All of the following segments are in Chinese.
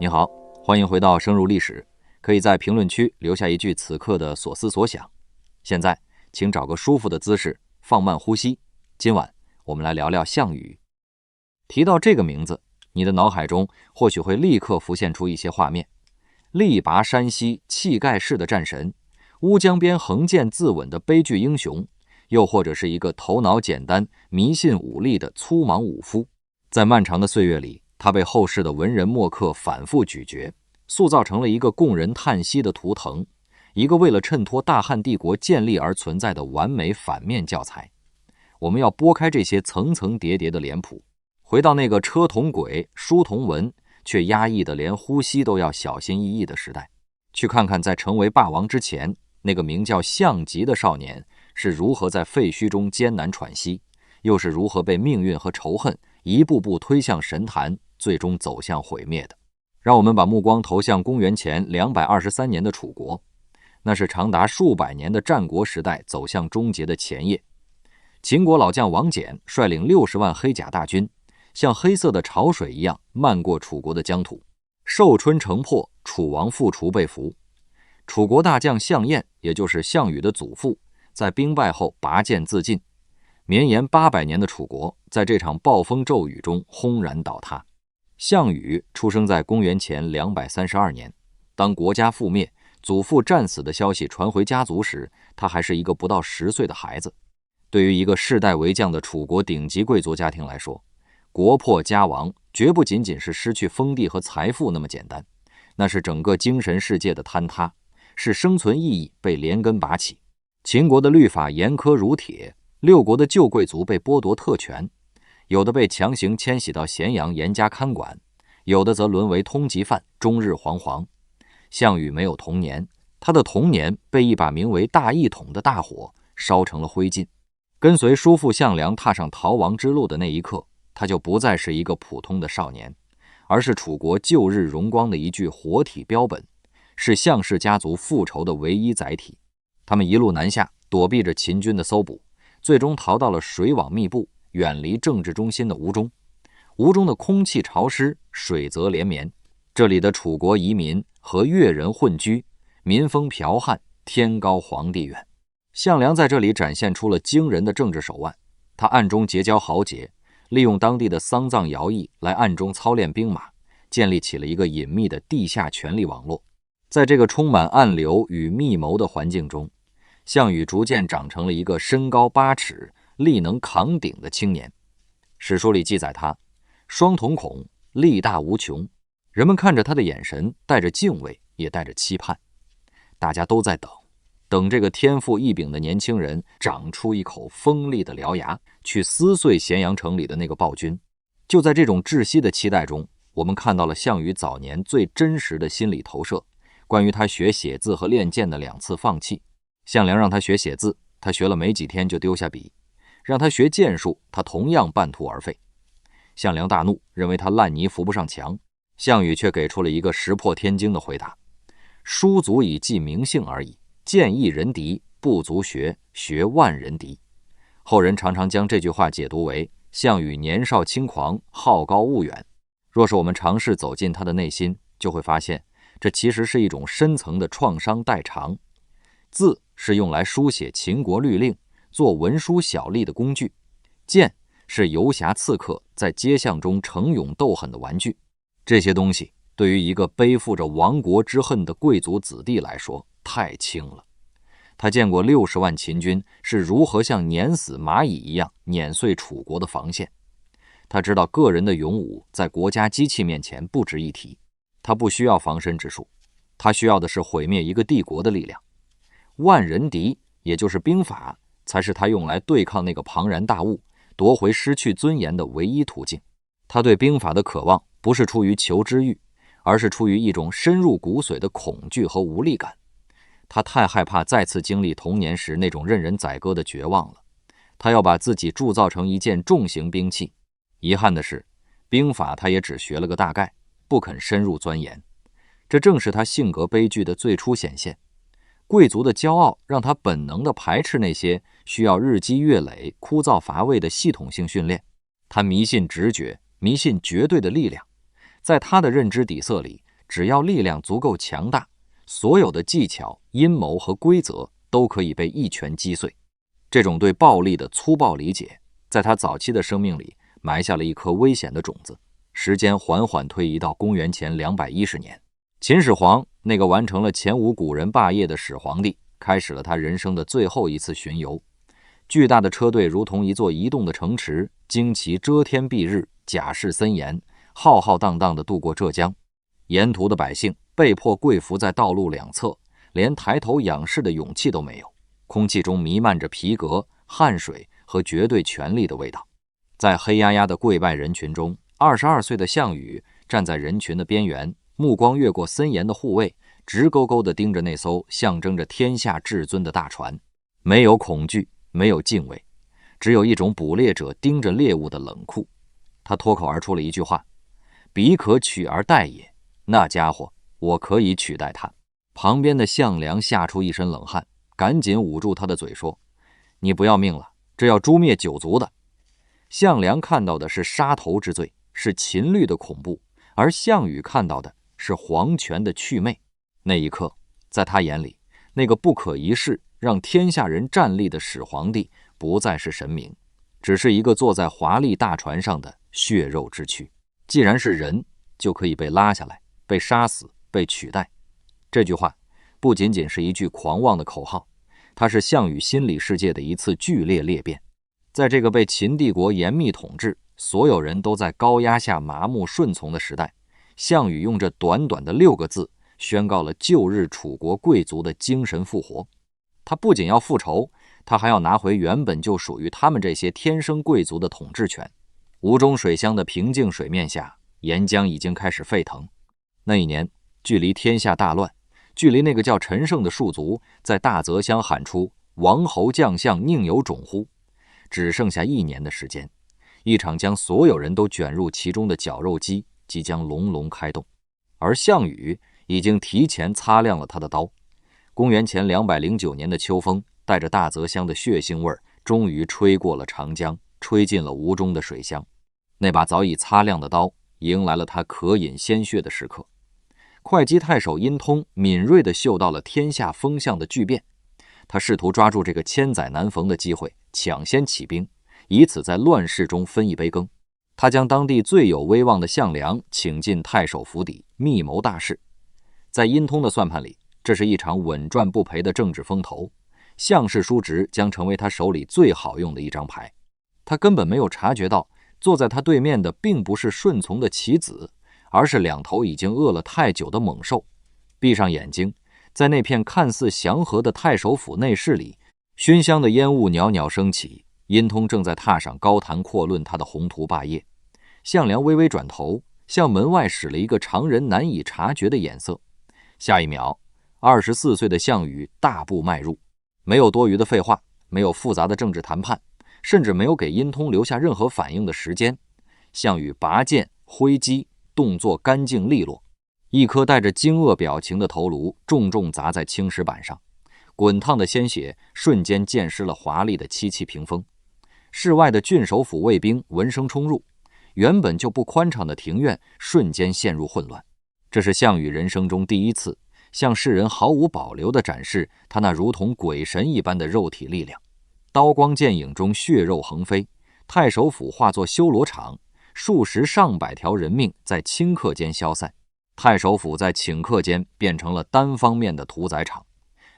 你好，欢迎回到深入历史，可以在评论区留下一句此刻的所思所想。现在，请找个舒服的姿势，放慢呼吸。今晚我们来聊聊项羽。提到这个名字，你的脑海中或许会立刻浮现出一些画面：力拔山兮气盖世的战神，乌江边横剑自刎的悲剧英雄，又或者是一个头脑简单、迷信武力的粗莽武夫。在漫长的岁月里，他被后世的文人墨客反复咀嚼，塑造成了一个供人叹息的图腾，一个为了衬托大汉帝国建立而存在的完美反面教材。我们要拨开这些层层叠叠的脸谱，回到那个车同轨、书同文，却压抑的连呼吸都要小心翼翼的时代，去看看在成为霸王之前，那个名叫项籍的少年是如何在废墟中艰难喘息，又是如何被命运和仇恨一步步推向神坛，最终走向毁灭的。让我们把目光投向公元前223年的楚国，那是长达数百年的战国时代走向终结的前夜。秦国老将王翦率领60万黑甲大军，像黑色的潮水一样漫过楚国的疆土。寿春城破，楚王复除被俘。楚国大将项燕，也就是项羽的祖父，在兵败后拔剑自尽。绵延800年的楚国，在这场暴风骤雨中轰然倒塌。项羽出生在公元前232年，当国家覆灭，祖父战死的消息传回家族时，他还是一个不到10岁的孩子。对于一个世代为将的楚国顶级贵族家庭来说，国破家亡绝不仅仅是失去封地和财富那么简单，那是整个精神世界的坍塌，是生存意义被连根拔起。秦国的律法严苛如铁，6国的旧贵族被剥夺特权，有的被强行迁徙到咸阳严加看管，有的则沦为通缉犯，终日惶惶。项羽没有童年，他的童年被一把名为大义统的大火烧成了灰烬。跟随叔父项梁踏上逃亡之路的那一刻，他就不再是一个普通的少年，而是楚国旧日荣光的一具活体标本，是项氏家族复仇的唯一载体。他们一路南下，躲避着秦军的搜捕，最终逃到了水网密布、远离政治中心的吴中。吴中的空气潮湿，水泽连绵，这里的楚国移民和越人混居，民风剽悍，天高皇帝远。项梁在这里展现出了惊人的政治手腕，他暗中结交豪杰，利用当地的丧葬徭役来暗中操练兵马，建立起了一个隐秘的地下权力网络。在这个充满暗流与密谋的环境中，项羽逐渐长成了一个身高8尺、力能扛鼎的青年。史书里记载他双瞳孔，力大无穷，人们看着他的眼神带着敬畏，也带着期盼。大家都在等这个天赋异禀的年轻人长出一口锋利的獠牙，去撕碎咸阳城里的那个暴君。就在这种窒息的期待中，我们看到了项羽早年最真实的心理投射，关于他学写字和练剑的2次放弃。项梁让他学写字，他学了没几天就丢下笔；让他学剑术，他同样半途而废。项梁大怒，认为他烂泥扶不上墙，项羽却给出了一个石破天惊的回答：书足以记名姓而已，剑一人敌，不足学，学万人敌。后人常常将这句话解读为项羽年少轻狂，好高骛远。若是我们尝试走进他的内心，就会发现这其实是一种深层的创伤代偿。字是用来书写秦国律令、做文书小吏的工具，剑是游侠刺客在街巷中逞勇斗狠的玩具。这些东西对于一个背负着亡国之恨的贵族子弟来说太轻了。他见过60万秦军是如何像碾死蚂蚁一样碾碎楚国的防线，他知道个人的勇武在国家机器面前不值一提，他不需要防身之术，他需要的是毁灭一个帝国的力量。万人敌，也就是兵法，才是他用来对抗那个庞然大物、夺回失去尊严的唯一途径。他对兵法的渴望不是出于求知欲，而是出于一种深入骨髓的恐惧和无力感。他太害怕再次经历童年时那种任人宰割的绝望了，他要把自己铸造成一件重型兵器。遗憾的是，兵法他也只学了个大概，不肯深入钻研。这正是他性格悲剧的最初显现。贵族的骄傲让他本能地排斥那些需要日积月累、枯燥乏味的系统性训练。他迷信直觉，迷信绝对的力量。在他的认知底色里，只要力量足够强大，所有的技巧、阴谋和规则都可以被一拳击碎。这种对暴力的粗暴理解，在他早期的生命里埋下了一颗危险的种子。时间缓缓推移到公元前210年，秦始皇，那个完成了前无古人霸业的始皇帝，开始了他人生的最后一次巡游。巨大的车队如同一座移动的城池，旌旗遮天蔽日，甲式森严，浩浩荡荡地渡过浙江。沿途的百姓被迫跪伏在道路两侧，连抬头仰视的勇气都没有。空气中弥漫着皮革、汗水和绝对权力的味道。在黑压压的跪拜人群中，22岁的项羽站在人群的边缘，目光越过森严的护卫，直勾勾地盯着那艘象征着天下至尊的大船。没有恐惧，没有敬畏，只有一种捕猎者盯着猎物的冷酷。他脱口而出了一句话：彼可取而代也。那家伙，我可以取代他。旁边的项梁吓出一身冷汗，赶紧捂住他的嘴说：你不要命了，这要诛灭九族的。项梁看到的是杀头之罪，是秦律的恐怖，而项羽看到的是皇权的祛魅。那一刻，在他眼里，那个不可一世让天下人站立的始皇帝不再是神明，只是一个坐在华丽大船上的血肉之躯。既然是人，就可以被拉下来，被杀死，被取代。这句话不仅仅是一句狂妄的口号，它是项羽心理世界的一次剧烈裂变。在这个被秦帝国严密统治，所有人都在高压下麻木顺从的时代，项羽用这短短的6个字宣告了旧日楚国贵族的精神复活。他不仅要复仇，他还要拿回原本就属于他们这些天生贵族的统治权。吴中水乡的平静水面下，沿江已经开始沸腾。那一年，距离天下大乱，距离那个叫陈胜的戍卒在大泽乡喊出王侯将相宁有种乎，只剩下1年的时间，一场将所有人都卷入其中的绞肉机即将隆隆开动。而项羽已经提前擦亮了他的刀。公元前209年的秋风，带着大泽乡的血腥味，终于吹过了长江，吹进了吴中的水乡。那把早已擦亮的刀，迎来了他可饮鲜血的时刻。会稽太守殷通敏锐地嗅到了天下风向的巨变，他试图抓住这个千载难逢的机会，抢先起兵，以此在乱世中分一杯羹。他将当地最有威望的项梁请进太守府邸，密谋大事。在殷通的算盘里，这是一场稳赚不赔的政治风头，项氏叔侄将成为他手里最好用的一张牌。他根本没有察觉到，坐在他对面的并不是顺从的棋子，而是2头已经饿了太久的猛兽。闭上眼睛，在那片看似祥和的太守府内室里，熏香的烟雾袅袅升起。殷通正在榻上高谈阔论他的宏图霸业。项梁微微转头，向门外使了一个常人难以察觉的眼色。下一秒，24岁的项羽大步迈入，没有多余的废话，没有复杂的政治谈判，甚至没有给殷通留下任何反应的时间。项羽拔剑挥击，动作干净利落，一颗带着惊愕表情的头颅重重砸在青石板上，滚烫的鲜血瞬间溅湿了华丽的漆器屏风。室外的郡守府卫兵闻声冲入，原本就不宽敞的庭院瞬间陷入混乱。这是项羽人生中第一次向世人毫无保留地展示他那如同鬼神一般的肉体力量。刀光剑影中血肉横飞，太守府化作修罗场，数十上百条人命在顷刻间消散。太守府在顷刻间变成了单方面的屠宰场。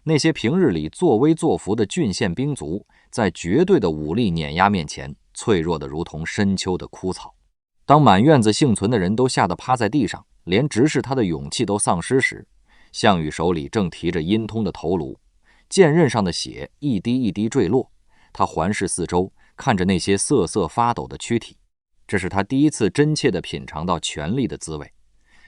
那些平日里作威作福的郡县兵卒，在绝对的武力碾压面前，脆弱得如同深秋的枯草。当满院子幸存的人都吓得趴在地上，连直视他的勇气都丧失时，项羽手里正提着殷通的头颅，剑刃上的血一滴一滴坠落。他环视四周，看着那些瑟瑟发抖的躯体。这是他第一次真切地品尝到权力的滋味。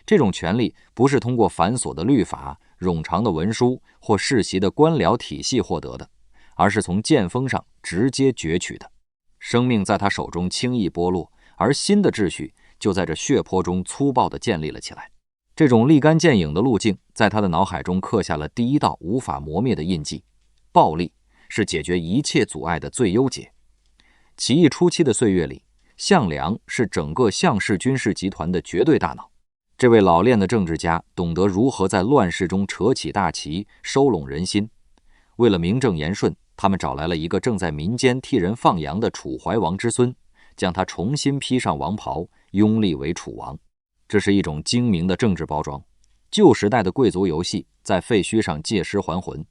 这种权力不是通过繁琐的律法、冗长的文书或世袭的官僚体系获得的，而是从剑锋上直接攫取的。生命在他手中轻易剥落，而新的秩序就在这血泊中粗暴地建立了起来。这种立竿见影的路径在他的脑海中刻下了第一道无法磨灭的印记。暴力是解决一切阻碍的最优解。起义初期的岁月里，项梁是整个项氏军事集团的绝对大脑。这位老练的政治家懂得如何在乱世中扯起大旗，收拢人心。为了名正言顺，他们找来了一个正在民间替人放羊的楚怀王之孙，将他重新披上王袍，拥立为楚王。这是一种精明的政治包装。旧时代的贵族游戏在废墟上借尸还魂。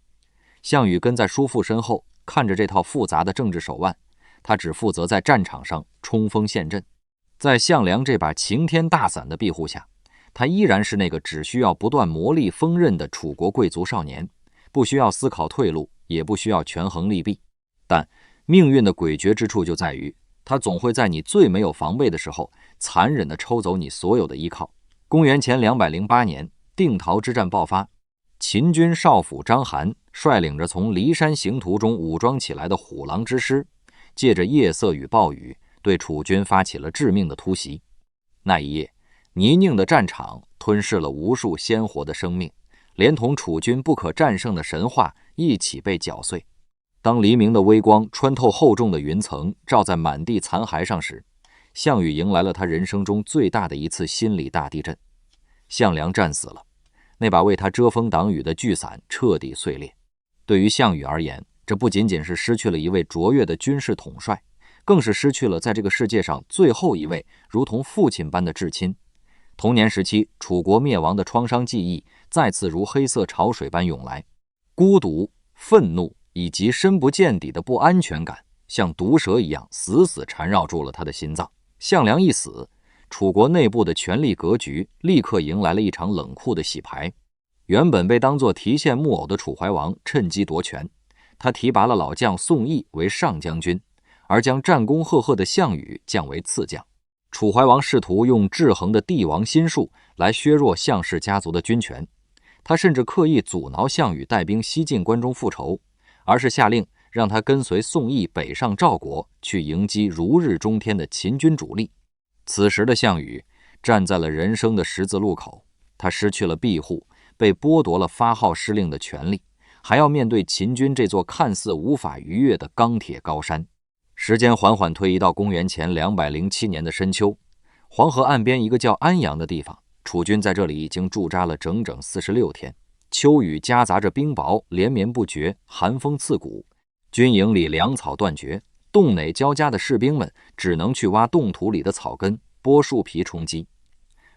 项羽跟在叔父身后，看着这套复杂的政治手腕，他只负责在战场上冲锋陷阵。在项梁这把擎天大伞的庇护下，他依然是那个只需要不断磨砺锋刃的楚国贵族少年，不需要思考退路，也不需要权衡利弊。但命运的诡谲之处就在于，他总会在你最没有防备的时候，残忍地抽走你所有的依靠。公元前208年，定陶之战爆发，秦军少府章邯率领着从骊山行途中武装起来的虎狼之师，借着夜色与暴雨，对楚军发起了致命的突袭。那一夜，泥泞的战场吞噬了无数鲜活的生命，连同楚军不可战胜的神话一起被搅碎。当黎明的微光穿透厚重的云层，照在满地残骸上时，项羽迎来了他人生中最大的一次心理大地震。项梁战死了，那把为他遮风挡雨的巨伞彻底碎裂。对于项羽而言，这不仅仅是失去了一位卓越的军事统帅，更是失去了在这个世界上最后一位如同父亲般的至亲。童年时期楚国灭亡的创伤记忆再次如黑色潮水般涌来，孤独、愤怒以及深不见底的不安全感像毒蛇一样死死缠绕住了他的心脏。项梁一死，楚国内部的权力格局立刻迎来了一场冷酷的洗牌。原本被当作提线木偶的楚怀王趁机夺权，他提拔了老将宋义为上将军，而将战功赫赫的项羽降为次将。楚怀王试图用制衡的帝王心术来削弱项氏家族的军权，他甚至刻意阻挠项羽带兵西进关中复仇，而是下令让他跟随宋义北上赵国，去迎击如日中天的秦军主力。此时的项羽站在了人生的十字路口，他失去了庇护，被剥夺了发号施令的权利，还要面对秦军这座看似无法逾越的钢铁高山。时间缓缓推移到公元前207年的深秋，黄河岸边一个叫安阳的地方，楚军在这里已经驻扎了整整46天。秋雨夹杂着冰雹，连绵不绝，寒风刺骨。军营里粮草断绝，冻馁交加的士兵们只能去挖冻土里的草根，剥树皮充饥。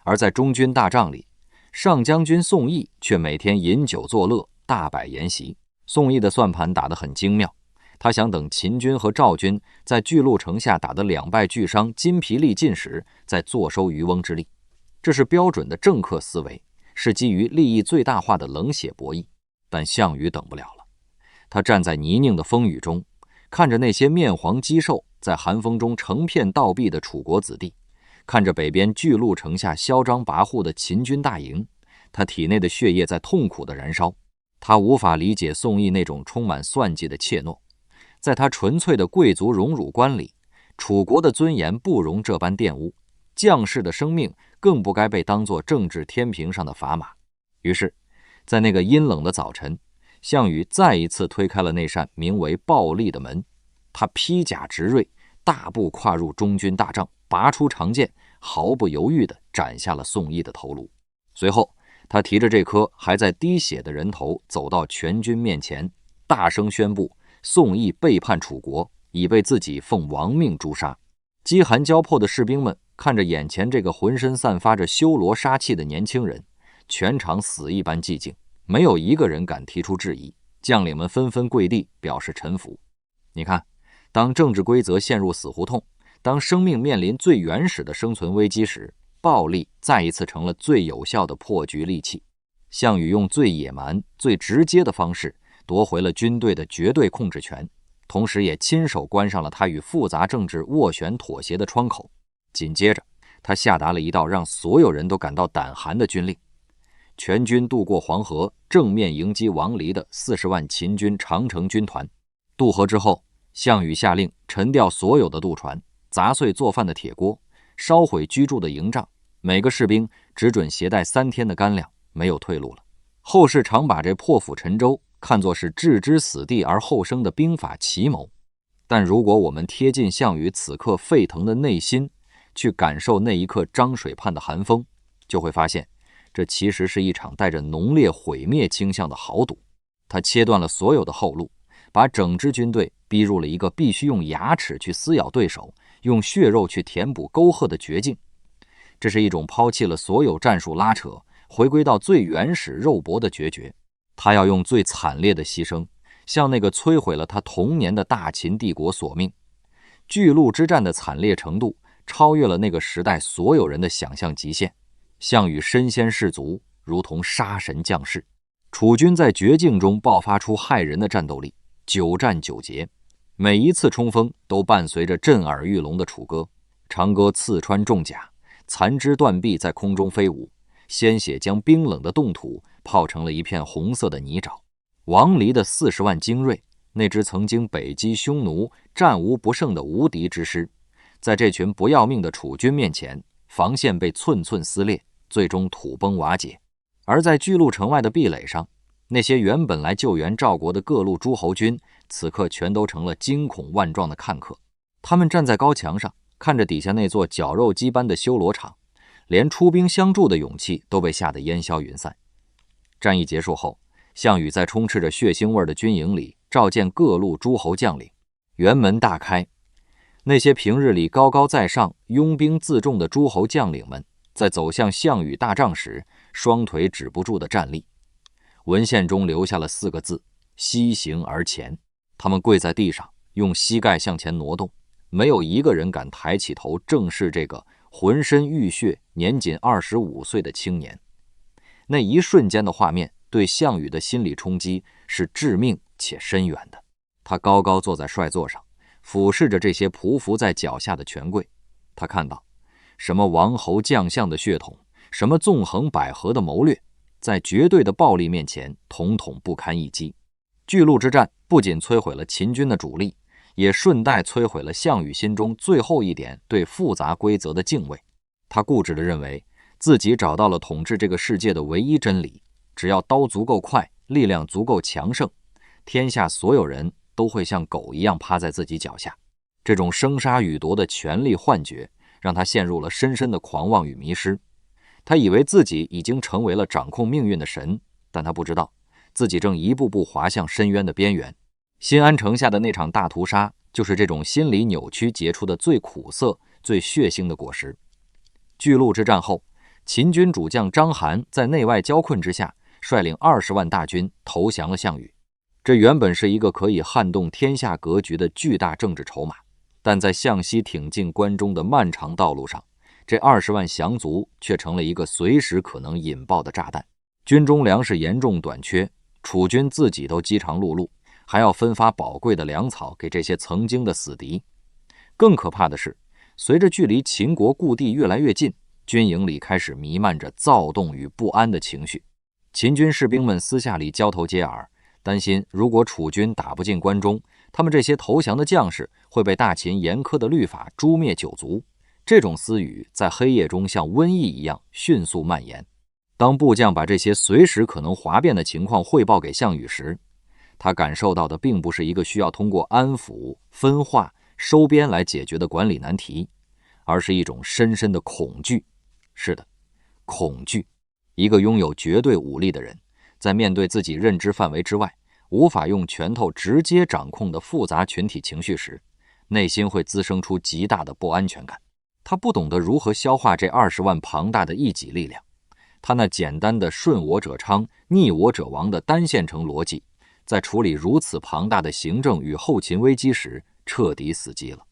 而在中军大帐里，上将军宋义却每天饮酒作乐，大摆筵席。宋义的算盘打得很精妙，他想等秦军和赵军在巨鹿城下打得两败俱伤，筋疲力尽时，再坐收渔翁之利。这是标准的政客思维，是基于利益最大化的冷血博弈。但项羽等不了了，他站在泥泞的风雨中，看着那些面黄肌瘦在寒风中成片倒闭的楚国子弟，看着北边巨鹿城下嚣张跋扈的秦军大营，他体内的血液在痛苦地燃烧。他无法理解宋义那种充满算计的怯懦。在他纯粹的贵族荣辱观里，楚国的尊严不容这般玷污，将士的生命更不该被当作政治天平上的砝码。于是，在那个阴冷的早晨，项羽再一次推开了那扇名为暴力的门。他披甲执锐，大步跨入中军大帐，拔出长剑，毫不犹豫地斩下了宋义的头颅。随后，他提着这颗还在滴血的人头走到全军面前，大声宣布宋义背叛楚国，已被自己奉亡命诛杀。饥寒交迫的士兵们看着眼前这个浑身散发着修罗杀气的年轻人，全场死一般寂静，没有一个人敢提出质疑。将领们纷纷跪地表示臣服。你看，当政治规则陷入死胡同，当生命面临最原始的生存危机时，暴力再一次成了最有效的破局利器。项羽用最野蛮、最直接的方式夺回了军队的绝对控制权，同时也亲手关上了他与复杂政治斡旋妥协的窗口。紧接着，他下达了一道让所有人都感到胆寒的军令：全军渡过黄河，正面迎击王离的40万秦军长城军团。渡河之后，项羽下令沉掉所有的渡船，砸碎做饭的铁锅，烧毁居住的营帐，每个士兵只准携带3天的干粮，没有退路了。后世常把这破釜沉舟看作是置之死地而后生的兵法奇谋，但如果我们贴近项羽此刻沸腾的内心，去感受那一刻漳水畔的寒风，就会发现，这其实是一场带着浓烈毁灭倾向的豪赌。他切断了所有的后路，把整支军队逼入了一个必须用牙齿去撕咬对手，用血肉去填补沟壑的绝境。这是一种抛弃了所有战术拉扯，回归到最原始肉搏的决绝。他要用最惨烈的牺牲，向那个摧毁了他童年的大秦帝国索命。巨鹿之战的惨烈程度超越了那个时代所有人的想象极限。项羽身先士卒，如同杀神降世。楚军在绝境中爆发出骇人的战斗力，久战久捷，每一次冲锋都伴随着震耳欲聋的楚歌。长歌刺穿重甲，残肢断臂在空中飞舞，鲜血将冰冷的冻土泡成了一片红色的泥沼。王离的40万精锐，那支曾经北击匈奴、战无不胜的无敌之师，在这群不要命的楚军面前，防线被寸寸撕裂，最终土崩瓦解。而在巨鹿城外的壁垒上，那些原本来救援赵国的各路诸侯军，此刻全都成了惊恐万状的看客。他们站在高墙上，看着底下那座绞肉机般的修罗场，连出兵相助的勇气都被吓得烟消云散。战役结束后，项羽在充斥着血腥味的军营里召见各路诸侯将领，辕门大开。那些平日里高高在上、拥兵自重的诸侯将领们，在走向项羽大帐时，双腿止不住的站立。文献中留下了4个字：西行而前。他们跪在地上，用膝盖向前挪动，没有一个人敢抬起头正视这个浑身浴血、年仅25岁的青年。那一瞬间的画面对项羽的心理冲击是致命且深远的。他高高坐在帅座上，俯视着这些匍匐在脚下的权贵。他看到什么王侯将相的血统，什么纵横捭阖的谋略，在绝对的暴力面前统统不堪一击。巨鹿之战不仅摧毁了秦军的主力，也顺带摧毁了项羽心中最后一点对复杂规则的敬畏。他固执地认为自己找到了统治这个世界的唯一真理，只要刀足够快，力量足够强盛，天下所有人都会像狗一样趴在自己脚下。这种生杀予夺的权力幻觉让他陷入了深深的狂妄与迷失。他以为自己已经成为了掌控命运的神，但他不知道自己正一步步滑向深渊的边缘。新安城下的那场大屠杀，就是这种心理扭曲结出的最苦涩、最血腥的果实。巨鹿之战后，秦军主将章邯在内外交困之下，率领20万大军投降了项羽。这原本是一个可以撼动天下格局的巨大政治筹码，但在向西挺进关中的漫长道路上，这20万降卒却成了一个随时可能引爆的炸弹。军中粮食严重短缺，楚军自己都饥肠辘辘，还要分发宝贵的粮草给这些曾经的死敌。更可怕的是，随着距离秦国故地越来越近，军营里开始弥漫着躁动与不安的情绪。秦军士兵们私下里交头接耳，担心如果楚军打不进关中，他们这些投降的将士会被大秦严苛的律法诛灭九族。这种私语在黑夜中像瘟疫一样迅速蔓延。当部将把这些随时可能哗变的情况汇报给项羽时，他感受到的并不是一个需要通过安抚、分化、收编来解决的管理难题，而是一种深深的恐惧。是的，恐惧。一个拥有绝对武力的人，在面对自己认知范围之外，无法用拳头直接掌控的复杂群体情绪时，内心会滋生出极大的不安全感。他不懂得如何消化这20万庞大的一己力量，他那简单的顺我者昌、逆我者亡的单线程逻辑，在处理如此庞大的行政与后勤危机时彻底死机了。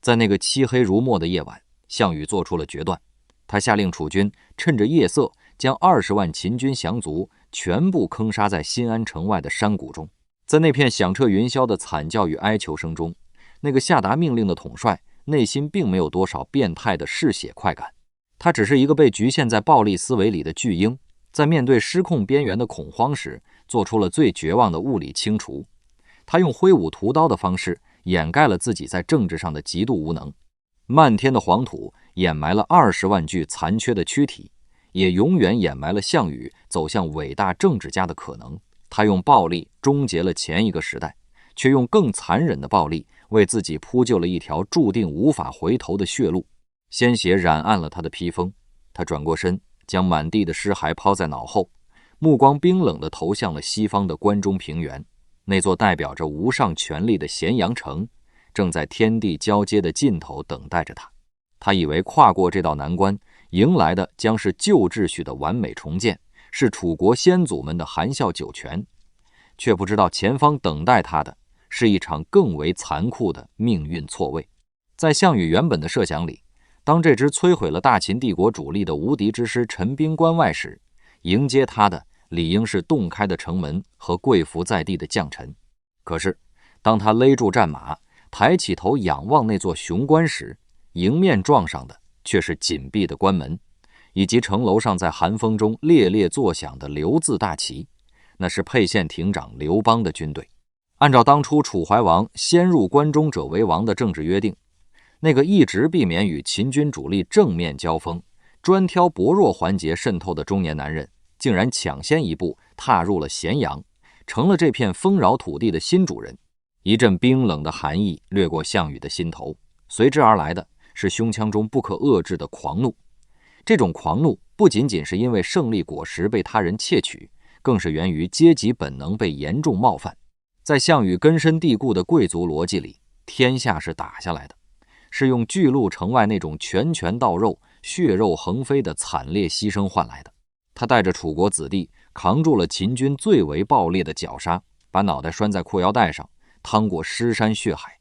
在那个漆黑如墨的夜晚，项羽做出了决断。他下令楚军趁着夜色，将20万秦军降卒全部坑杀在新安城外的山谷中。在那片响彻云霄的惨叫与哀求声中，那个下达命令的统帅内心并没有多少变态的嗜血快感，他只是一个被局限在暴力思维里的巨婴，在面对失控边缘的恐慌时，做出了最绝望的物理清除。他用挥舞屠刀的方式掩盖了自己在政治上的极度无能。漫天的黄土掩埋了20万具残缺的躯体，也永远掩埋了项羽走向伟大政治家的可能。他用暴力终结了前一个时代，却用更残忍的暴力为自己铺就了一条注定无法回头的血路。鲜血染暗了他的披风，他转过身，将满地的尸骸抛在脑后，目光冰冷地投向了西方的关中平原，那座代表着无上权力的咸阳城，正在天地交接的尽头等待着他。他以为跨过这道难关，迎来的将是旧秩序的完美重建，是楚国先祖们的含笑九泉，却不知道前方等待他的是一场更为残酷的命运错位。在项羽原本的设想里，当这支摧毁了大秦帝国主力的无敌之师陈兵关外时，迎接他的理应是洞开的城门和跪伏在地的将臣。可是当他勒住战马，抬起头仰望那座雄关时，迎面撞上的却是紧闭的关门，以及城楼上在寒风中猎猎作响的刘字大旗。那是沛县亭长刘邦的军队。按照当初楚怀王先入关中者为王的政治约定，那个一直避免与秦军主力正面交锋，专挑薄弱环节渗透的中年男人，竟然抢先一步踏入了咸阳，成了这片丰饶土地的新主人。一阵冰冷的寒意掠过项羽的心头，随之而来的是胸腔中不可遏制的狂怒。这种狂怒不仅仅是因为胜利果实被他人窃取，更是源于阶级本能被严重冒犯。在项羽根深蒂固的贵族逻辑里，天下是打下来的，是用巨鹿城外那种拳拳到肉、血肉横飞的惨烈牺牲换来的。他带着楚国子弟扛住了秦军最为暴烈的绞杀，把脑袋拴在裤腰带上，趟过尸山血海。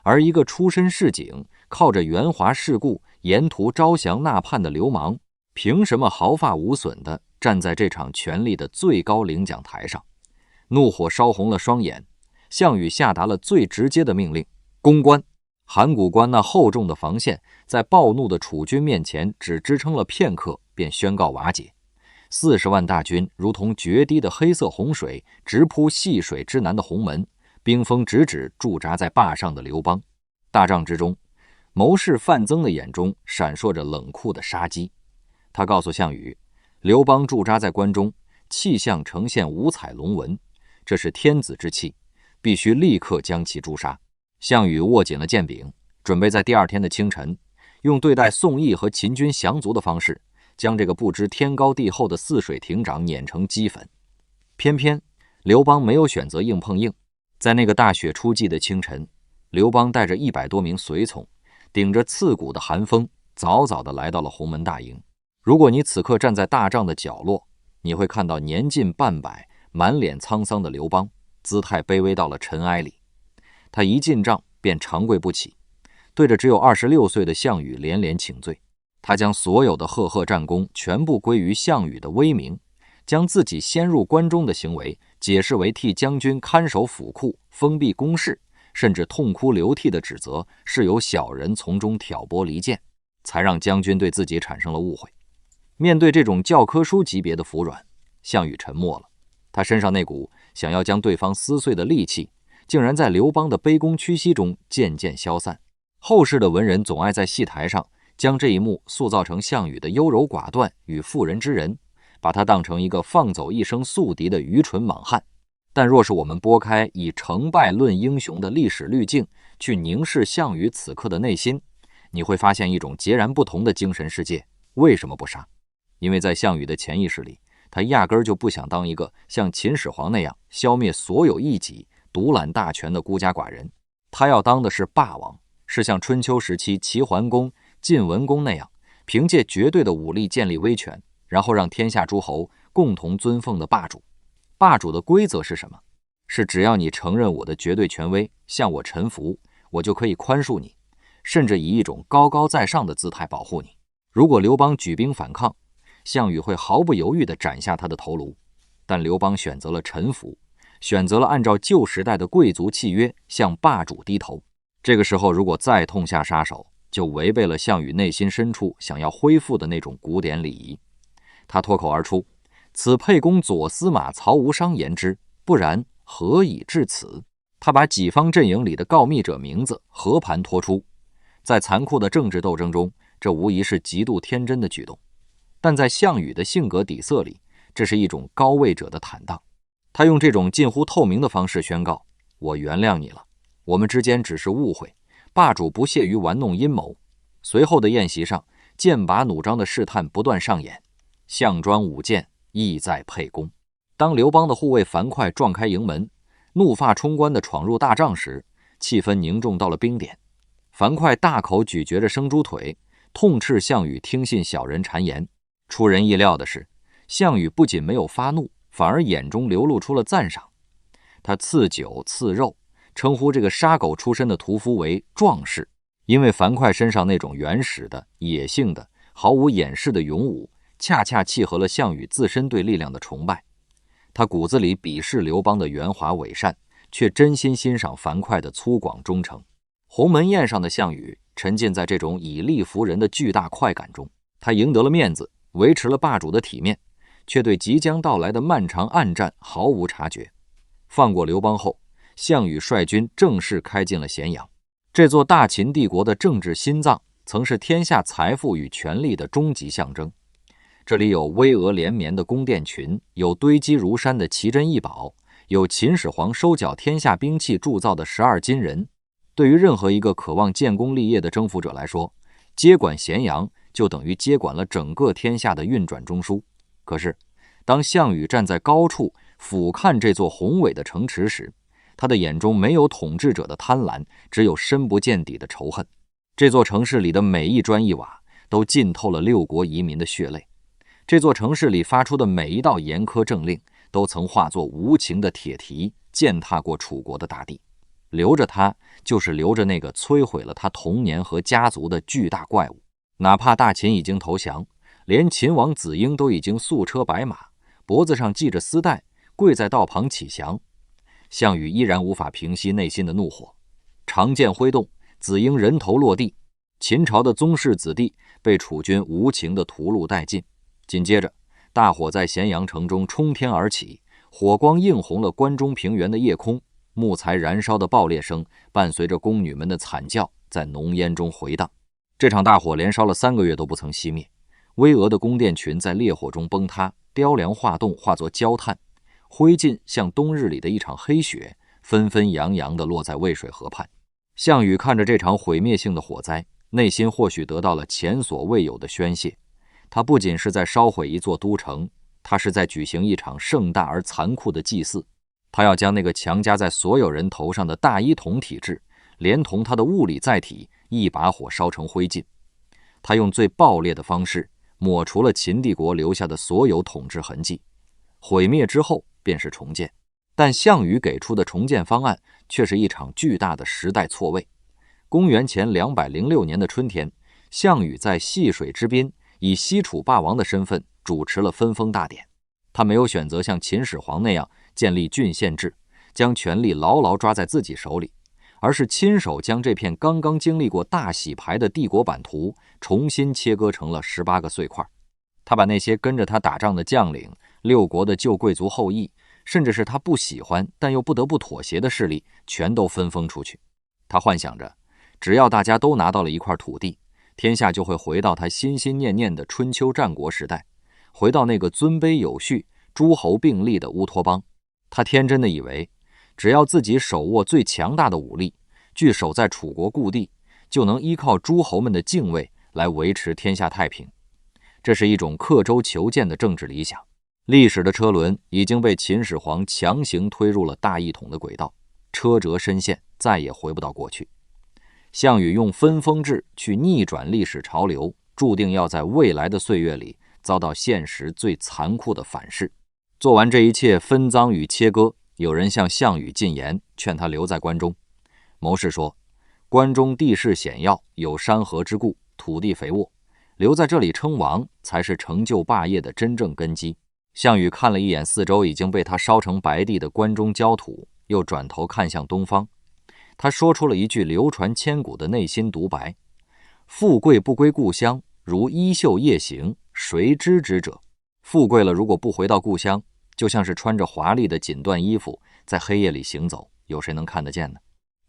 而一个出身市井、靠着圆滑世故沿途招降纳叛的流氓，凭什么毫发无损地站在这场权力的最高领奖台上？怒火烧红了双眼，项羽下达了最直接的命令：攻关。函谷关那厚重的防线在暴怒的楚军面前只支撑了片刻，便宣告瓦解。40万大军如同决堤的黑色洪水，直扑细水之南的鸿门，兵锋直指驻扎在坝上的刘邦。大帐之中，谋士范增的眼中闪烁着冷酷的杀机。他告诉项羽，刘邦驻扎在关中，气象呈现五彩龙纹，这是天子之气，必须立刻将其诛杀。项羽握紧了剑柄，准备在第二天的清晨，用对待宋义和秦军降卒的方式，将这个不知天高地厚的泗水亭长碾成齑粉。偏偏刘邦没有选择硬碰硬，在那个大雪初霁的清晨，刘邦带着100多名随从，顶着刺骨的寒风，早早地来到了鸿门大营。如果你此刻站在大帐的角落，你会看到年近半百、满脸沧桑的刘邦，姿态卑微到了尘埃里。他一进帐便长跪不起，对着只有26岁的项羽连连请罪。他将所有的赫赫战功全部归于项羽的威名，将自己先入关中的行为解释为替将军看守府库、封闭宫室，甚至痛哭流涕的指责是有小人从中挑拨离间，才让将军对自己产生了误会。面对这种教科书级别的服软，项羽沉默了。他身上那股想要将对方撕碎的戾气，竟然在刘邦的卑躬屈膝中渐渐消散。后世的文人总爱在戏台上将这一幕塑造成项羽的优柔寡断与妇人之仁，把他当成一个放走一生宿敌的愚蠢莽汉。但若是我们拨开以成败论英雄的历史滤镜去凝视项羽此刻的内心，你会发现一种截然不同的精神世界。为什么不杀？因为在项羽的潜意识里，他压根儿就不想当一个像秦始皇那样消灭所有异己、独揽大权的孤家寡人。他要当的是霸王，是像春秋时期齐桓公、晋文公那样，凭借绝对的武力建立威权，然后让天下诸侯共同尊奉的霸主。霸主的规则是什么？是只要你承认我的绝对权威，向我臣服，我就可以宽恕你，甚至以一种高高在上的姿态保护你。如果刘邦举兵反抗，项羽会毫不犹豫地斩下他的头颅。但刘邦选择了臣服，选择了按照旧时代的贵族契约向霸主低头。这个时候如果再痛下杀手，就违背了项羽内心深处想要恢复的那种古典礼仪。他脱口而出：此沛公左司马曹无伤言之，不然何以至此？他把己方阵营里的告密者名字和盘托出。在残酷的政治斗争中，这无疑是极度天真的举动，但在项羽的性格底色里，这是一种高位者的坦荡。他用这种近乎透明的方式宣告：我原谅你了，我们之间只是误会，霸主不屑于玩弄阴谋。随后的宴席上，剑拔弩张的试探不断上演，项庄舞剑，意在沛公。当刘邦的护卫樊哙撞开营门，怒发冲冠地闯入大帐时，气氛凝重到了冰点。樊哙大口咀嚼着生猪腿，痛斥项羽听信小人谗言。出人意料的是，项羽不仅没有发怒，反而眼中流露出了赞赏。他赐酒赐肉，称呼这个杀狗出身的屠夫为壮士，因为樊哙身上那种原始的、野性的、毫无掩饰的勇武，恰恰契合了项羽自身对力量的崇拜。他骨子里鄙视刘邦的圆滑伪善，却真心欣赏樊哙的粗犷忠诚。鸿门宴上的项羽沉浸在这种以力服人的巨大快感中，他赢得了面子，维持了霸主的体面，却对即将到来的漫长暗战毫无察觉。放过刘邦后，项羽率军正式开进了咸阳。这座大秦帝国的政治心脏，曾是天下财富与权力的终极象征。这里有巍峨连绵的宫殿群，有堆积如山的奇珍异宝，有秦始皇收缴天下兵器铸造的12金人。对于任何一个渴望建功立业的征服者来说，接管咸阳就等于接管了整个天下的运转中枢。可是当项羽站在高处俯瞰这座宏伟的城池时，他的眼中没有统治者的贪婪，只有深不见底的仇恨。这座城市里的每一砖一瓦都浸透了6国遗民的血泪，这座城市里发出的每一道严苛政令都曾化作无情的铁蹄，践踏过楚国的大地。留着他，就是留着那个摧毁了他童年和家族的巨大怪物。哪怕大秦已经投降，连秦王子婴都已经素车白马，脖子上系着丝带，跪在道旁乞降，项羽依然无法平息内心的怒火。长剑挥动，子婴人头落地，秦朝的宗室子弟被楚军无情地屠戮殆尽。紧接着，大火在咸阳城中冲天而起，火光映红了关中平原的夜空，木材燃烧的爆裂声伴随着宫女们的惨叫在浓烟中回荡。这场大火连烧了3个月都不曾熄灭，巍峨的宫殿群在烈火中崩塌，雕梁画栋化作焦炭，灰烬像冬日里的一场黑雪，纷纷扬扬地落在渭水河畔。项羽看着这场毁灭性的火灾，内心或许得到了前所未有的宣泄。他不仅是在烧毁一座都城，他是在举行一场盛大而残酷的祭祀。他要将那个强加在所有人头上的大一统体制，连同他的物理载体，一把火烧成灰烬。他用最暴烈的方式抹除了秦帝国留下的所有统治痕迹。毁灭之后便是重建，但项羽给出的重建方案却是一场巨大的时代错位。公元前206年的春天，项羽在细水之滨以西楚霸王的身份主持了分封大典。他没有选择像秦始皇那样建立郡县制，将权力牢牢抓在自己手里，而是亲手将这片刚刚经历过大洗牌的帝国版图重新切割成了18个碎块。他把那些跟着他打仗的将领、6国的旧贵族后裔，甚至是他不喜欢但又不得不妥协的势力，全都分封出去。他幻想着，只要大家都拿到了一块土地，天下就会回到他心心念念的春秋战国时代，回到那个尊卑有序、诸侯并立的乌托邦。他天真的以为，只要自己手握最强大的武力，据守在楚国故地，就能依靠诸侯们的敬畏来维持天下太平。这是一种刻舟求剑的政治理想。历史的车轮已经被秦始皇强行推入了大一统的轨道，车辙深陷，再也回不到过去。项羽用分封制去逆转历史潮流，注定要在未来的岁月里遭到现实最残酷的反噬。做完这一切分赃与切割，有人向项羽进言，劝他留在关中。谋士说，关中地势险要，有山河之固，土地肥沃，留在这里称王才是成就霸业的真正根基。项羽看了一眼四周已经被他烧成白地的关中焦土，又转头看向东方。他说出了一句流传千古的内心独白：富贵不归故乡，如衣袖夜行，谁知之者？富贵了如果不回到故乡，就像是穿着华丽的锦缎衣服在黑夜里行走，有谁能看得见呢？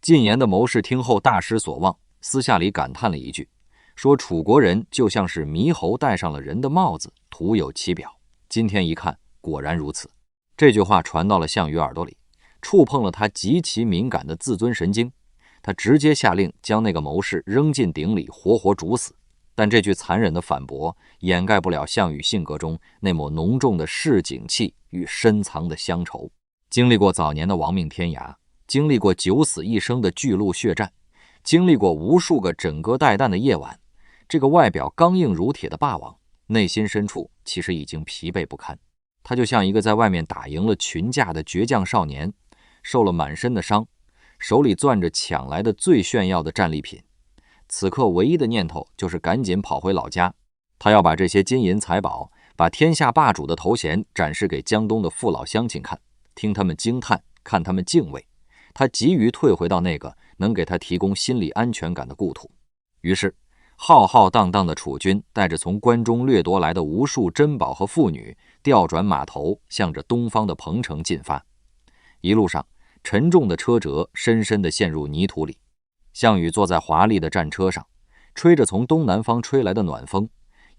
进言的谋士听后大失所望，私下里感叹了一句，说楚国人就像是猕猴戴上了人的帽子，徒有其表。今天一看，果然如此。这句话传到了项羽耳朵里，触碰了他极其敏感的自尊神经。他直接下令将那个谋士扔进鼎里，活活煮死。但这句残忍的反驳掩盖不了项羽性格中那抹浓重的市井气与深藏的乡愁。经历过早年的亡命天涯，经历过九死一生的巨鹿血战，经历过无数个枕戈待旦的夜晚，这个外表刚硬如铁的霸王，内心深处其实已经疲惫不堪。他就像一个在外面打赢了群架的倔强少年，受了满身的伤，手里攥着抢来的最炫耀的战利品，此刻唯一的念头就是赶紧跑回老家。他要把这些金银财宝，把天下霸主的头衔展示给江东的父老乡亲看，听他们惊叹，看他们敬畏。他急于退回到那个能给他提供心理安全感的故土。于是浩浩荡荡的楚军带着从关中掠夺来的无数珍宝和妇女，调转马头，向着东方的彭城进发。一路上，沉重的车辙深深地陷入泥土里。项羽坐在华丽的战车上，吹着从东南方吹来的暖风，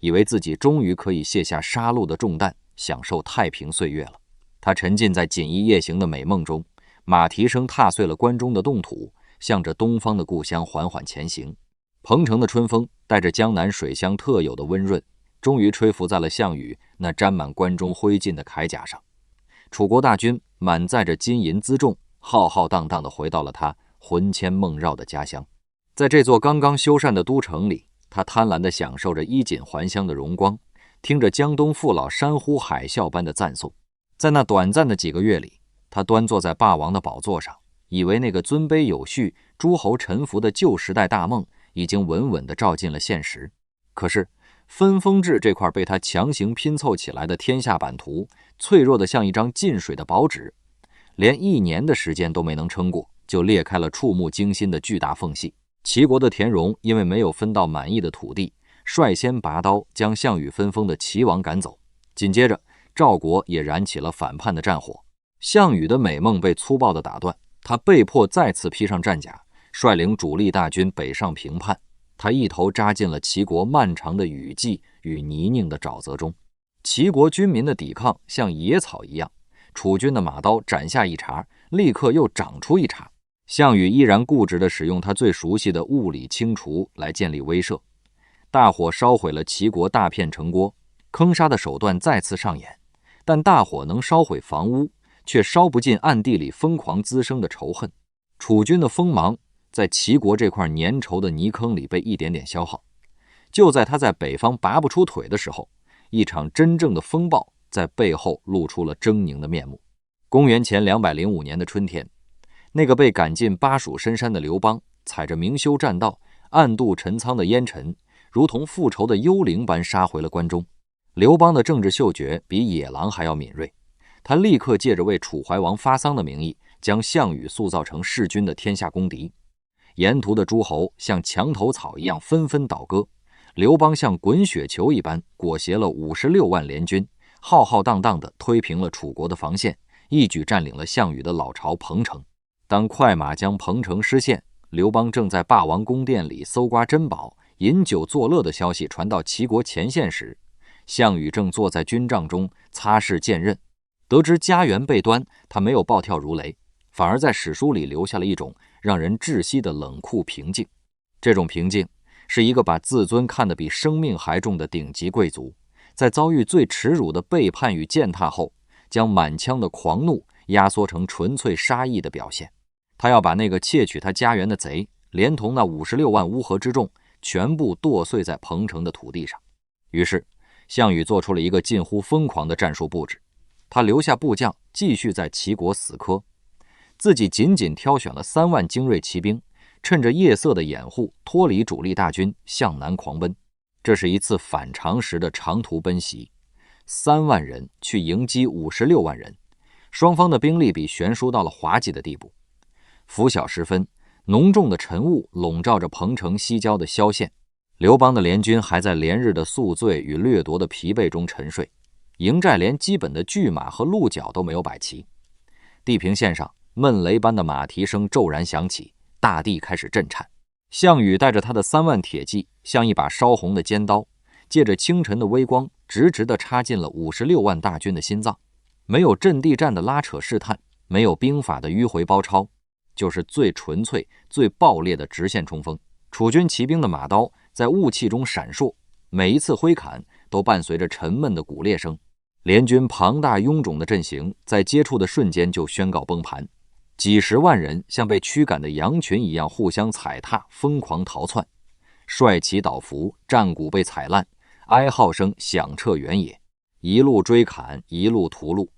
以为自己终于可以卸下杀戮的重担，享受太平岁月了。他沉浸在锦衣夜行的美梦中，马蹄声踏碎了关中的冻土，向着东方的故乡缓缓前行。彭城的春风带着江南水乡特有的温润，终于吹拂在了项羽那沾满关中灰烬的铠甲上。楚国大军满载着金银辎重，浩浩荡荡地回到了他魂牵梦绕的家乡。在这座刚刚修缮的都城里，他贪婪地享受着衣锦还乡的荣光，听着江东父老山呼海啸般的赞颂。在那短暂的几个月里，他端坐在霸王的宝座上，以为那个尊卑有序、诸侯臣服的旧时代大梦已经稳稳地照进了现实。可是分封制这块被他强行拼凑起来的天下版图，脆弱得像一张进水的薄纸，连1年的时间都没能撑过，就裂开了触目惊心的巨大缝隙。齐国的田荣因为没有分到满意的土地，率先拔刀将项羽分封的齐王赶走。紧接着赵国也燃起了反叛的战火。项羽的美梦被粗暴地打断，他被迫再次披上战甲，率领主力大军北上平叛。他一头扎进了齐国漫长的雨季与泥泞的沼泽中。齐国军民的抵抗像野草一样，楚军的马刀斩下一茬，立刻又长出一茬。项羽依然固执地使用他最熟悉的物理清除来建立威慑。大火烧毁了齐国大片城郭，坑杀的手段再次上演，但大火能烧毁房屋，却烧不尽暗地里疯狂滋生的仇恨。楚军的锋芒在齐国这块粘稠的泥坑里被一点点消耗。就在他在北方拔不出腿的时候，一场真正的风暴在背后露出了狰狞的面目。公元前205年的春天，那个被赶进巴蜀深山的刘邦，踩着明修栈道，暗度陈仓的烟尘，如同复仇的幽灵般杀回了关中。刘邦的政治嗅觉比野狼还要敏锐，他立刻借着为楚怀王发丧的名义，将项羽塑造成弑君的天下公敌。沿途的诸侯像墙头草一样纷纷倒戈，刘邦像滚雪球一般裹挟了56万联军，浩浩荡荡地推平了楚国的防线，一举占领了项羽的老巢彭城。当快马将彭城失陷，刘邦正在霸王宫殿里搜刮珍宝、饮酒作乐的消息传到齐国前线时，项羽正坐在军帐中擦拭剑刃。得知家园被端，他没有暴跳如雷，反而在史书里留下了一种让人窒息的冷酷平静。这种平静是一个把自尊看得比生命还重的顶级贵族，在遭遇最耻辱的背叛与践踏后，将满腔的狂怒压缩成纯粹杀意的表现。他要把那个窃取他家园的贼，连同那56万乌合之众，全部剁碎在彭城的土地上。于是项羽做出了一个近乎疯狂的战术布置。他留下部将继续在齐国死磕，自己仅仅挑选了3万精锐骑兵，趁着夜色的掩护，脱离主力大军向南狂奔。这是一次反常识的长途奔袭，3万人去迎击56万人，双方的兵力比悬殊到了滑稽的地步。拂晓时分，浓重的晨雾笼罩着彭城西郊的萧县，刘邦的联军还在连日的宿醉与掠夺的疲惫中沉睡，营寨连基本的巨马和鹿角都没有摆齐。地平线上闷雷般的马蹄声骤然响起，大地开始震颤。项羽带着他的3万铁骑，像一把烧红的尖刀，借着清晨的微光，直直地插进了56万大军的心脏。没有阵地战的拉扯试探，没有兵法的迂回包抄，就是最纯粹、最暴烈的直线冲锋。楚军骑兵的马刀在雾气中闪烁，每一次挥砍都伴随着沉闷的鼓猎声。联军庞大臃肿的阵型在接触的瞬间就宣告崩盘，几十万人像被驱赶的羊群一样互相踩踏，疯狂逃窜，帅旗倒伏，战鼓被踩烂，哀号声响彻原野，一路追砍，一路屠戮。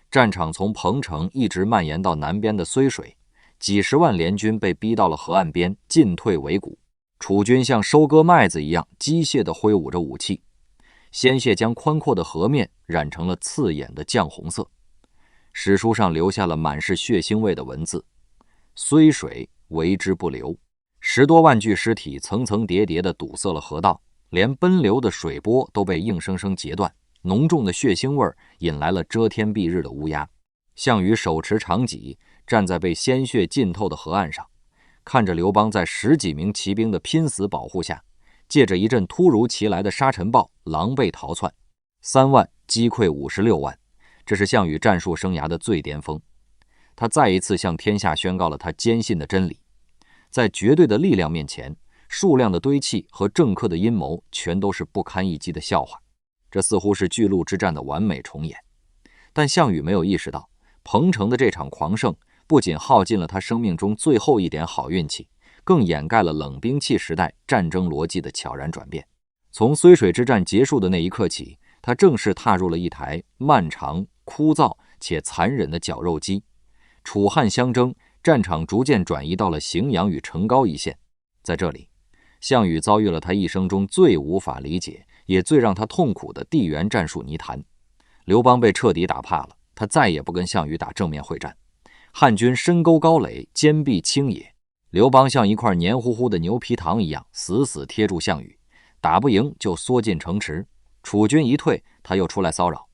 战场从彭城一直蔓延到南边的睢水，几十万联军被逼到了河岸边，进退维谷。楚军像收割麦子一样机械地挥舞着武器，鲜血将宽阔的河面染成了刺眼的绛红色。史书上留下了满是血腥味的文字：睢水为之不流。10多万具尸体层层叠叠地堵塞了河道，连奔流的水波都被硬生生截断。浓重的血腥味引来了遮天蔽日的乌鸦。项羽手持长戟，站在被鲜血浸透的河岸上，看着刘邦在10几名骑兵的拼死保护下，借着一阵突如其来的沙尘暴狼狈逃窜，3万击溃56万，这是项羽战术生涯的最巅峰。他再一次向天下宣告了他坚信的真理：在绝对的力量面前，数量的堆砌和政客的阴谋全都是不堪一击的笑话。这似乎是巨鹿之战的完美重演。但项羽没有意识到，彭城的这场狂胜不仅耗尽了他生命中最后一点好运气，更掩盖了冷兵器时代战争逻辑的悄然转变。从睢水之战结束的那一刻起，他正式踏入了一台漫长、枯燥且残忍的绞肉机。楚汉相争，战场逐渐转移到了荥阳与成皋一线。在这里，项羽遭遇了他一生中最无法理解也最让他痛苦的地缘战术泥潭。刘邦被彻底打怕了，他再也不跟项羽打正面会战。汉军深沟高垒，坚壁清野，刘邦像一块黏糊糊的牛皮糖一样死死贴住项羽，打不赢就缩进城池。楚军一退，他又出来骚扰，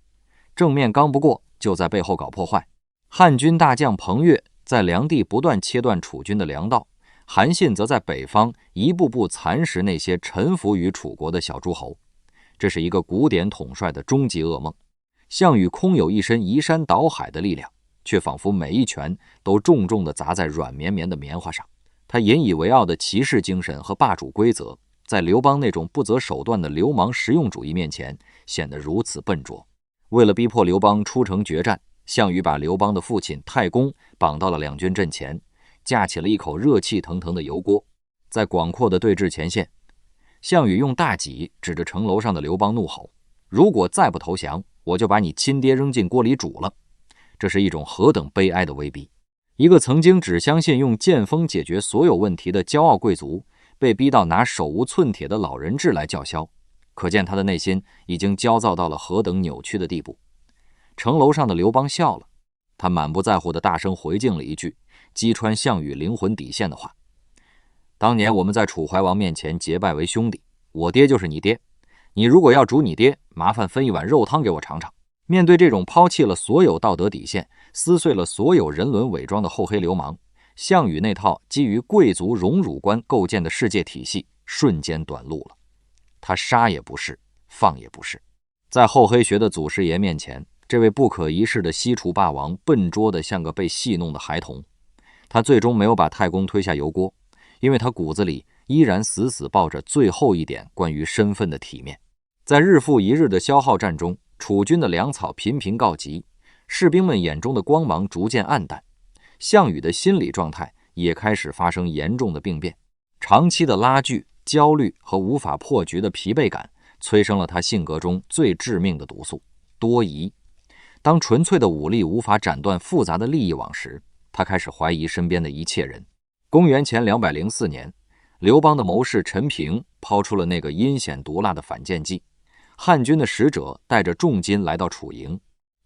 正面刚不过，就在背后搞破坏。汉军大将彭越在梁地不断切断楚军的粮道，韩信则在北方一步步蚕食那些臣服于楚国的小诸侯。这是一个古典统帅的终极噩梦。项羽空有一身移山倒海的力量，却仿佛每一拳都重重地砸在软绵绵的棉花上。他引以为傲的骑士精神和霸主规则，在刘邦那种不择手段的流氓实用主义面前显得如此笨拙。为了逼迫刘邦出城决战，项羽把刘邦的父亲太公绑到了两军阵前，架起了一口热气腾腾的油锅。在广阔的对峙前线，项羽用大戟指着城楼上的刘邦怒吼：如果再不投降，我就把你亲爹扔进锅里煮了。这是一种何等悲哀的威逼！一个曾经只相信用剑锋解决所有问题的骄傲贵族，被逼到拿手无寸铁的老人质来叫嚣，可见他的内心已经焦躁到了何等扭曲的地步。城楼上的刘邦笑了，他满不在乎地大声回敬了一句击穿项羽灵魂底线的话：当年我们在楚怀王面前结拜为兄弟，我爹就是你爹，你如果要煮你爹，麻烦分一碗肉汤给我尝尝。面对这种抛弃了所有道德底线，撕碎了所有人伦伪装的厚黑流氓，项羽那套基于贵族荣辱观构建的世界体系瞬间短路了。他杀也不是，放也不是。在厚黑学的祖师爷面前，这位不可一世的西楚霸王笨拙得像个被戏弄的孩童。他最终没有把太公推下油锅，因为他骨子里依然死死抱着最后一点关于身份的体面。在日复一日的消耗战中，楚军的粮草频频告急，士兵们眼中的光芒逐渐暗淡，项羽的心理状态也开始发生严重的病变。长期的拉锯、焦虑和无法破局的疲惫感催生了他性格中最致命的毒素——多疑。当纯粹的武力无法斩断复杂的利益网时，他开始怀疑身边的一切人。公元前204年，刘邦的谋士陈平抛出了那个阴险毒辣的反间计。汉军的使者带着重金来到楚营，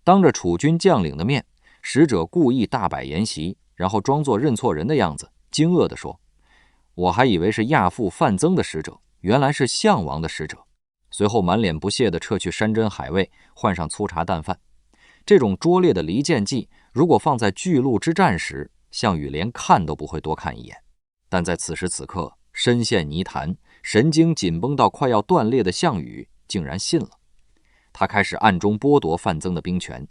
当着楚军将领的面，使者故意大摆筵席，然后装作认错人的样子，惊愕地说：我还以为是亚父范增的使者，原来是项王的使者。随后满脸不屑地撤去山珍海味，换上粗茶淡饭。这种拙劣的离间计，如果放在巨鹿之战时，项羽连看都不会多看一眼。但在此时此刻，深陷泥潭、神经紧绷到快要断裂的项羽竟然信了。他开始暗中剥夺范增的兵权，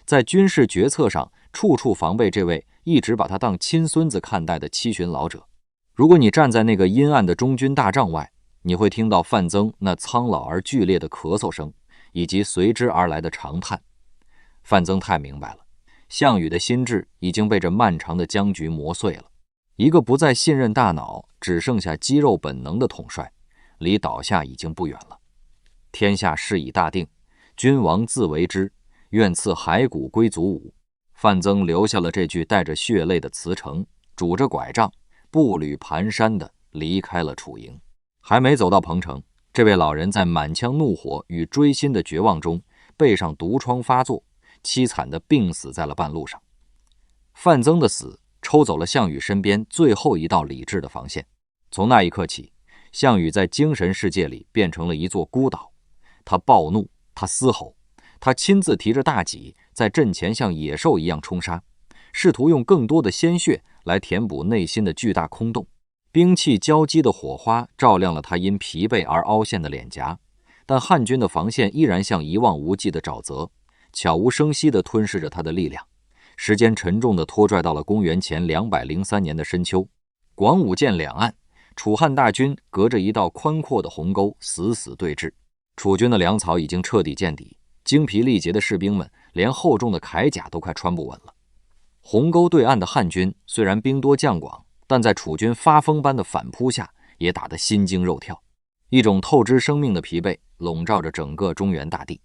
在军事决策上处处防备这位一直把他当亲孙子看待的七旬老者。如果你站在那个阴暗的中军大帐外，你会听到范增那苍老而剧烈的咳嗽声，以及随之而来的长叹。范增太明白了，项羽的心智已经被这漫长的僵局磨碎了。一个不再信任大脑，只剩下肌肉本能的统帅，离倒下已经不远了。天下事已大定，君王自为之，愿赐骸骨归祖武。范增留下了这句带着血泪的辞呈，拄着拐杖，步履蹒跚地离开了楚营。还没走到彭城，这位老人在满腔怒火与锥心的绝望中，背上毒疮发作，凄惨地病死在了半路上。范增的死抽走了项羽身边最后一道理智的防线。从那一刻起，项羽在精神世界里变成了一座孤岛。他暴怒，他嘶吼，他亲自提着大戟在阵前像野兽一样冲杀，试图用更多的鲜血来填补内心的巨大空洞。兵器交击的火花照亮了他因疲惫而凹陷的脸颊，但汉军的防线依然像一望无际的沼泽，悄无声息地吞噬着他的力量。时间沉重地拖拽到了公元前203年的深秋，广武涧两岸，楚汉大军隔着一道宽阔的鸿沟死死对峙。楚军的粮草已经彻底见底，精疲力竭的士兵们连厚重的铠甲都快穿不稳了。鸿沟对岸的汉军虽然兵多将广，但在楚军发疯般的反扑下，也打得心惊肉跳。一种透支生命的疲惫笼罩着整个中原大地。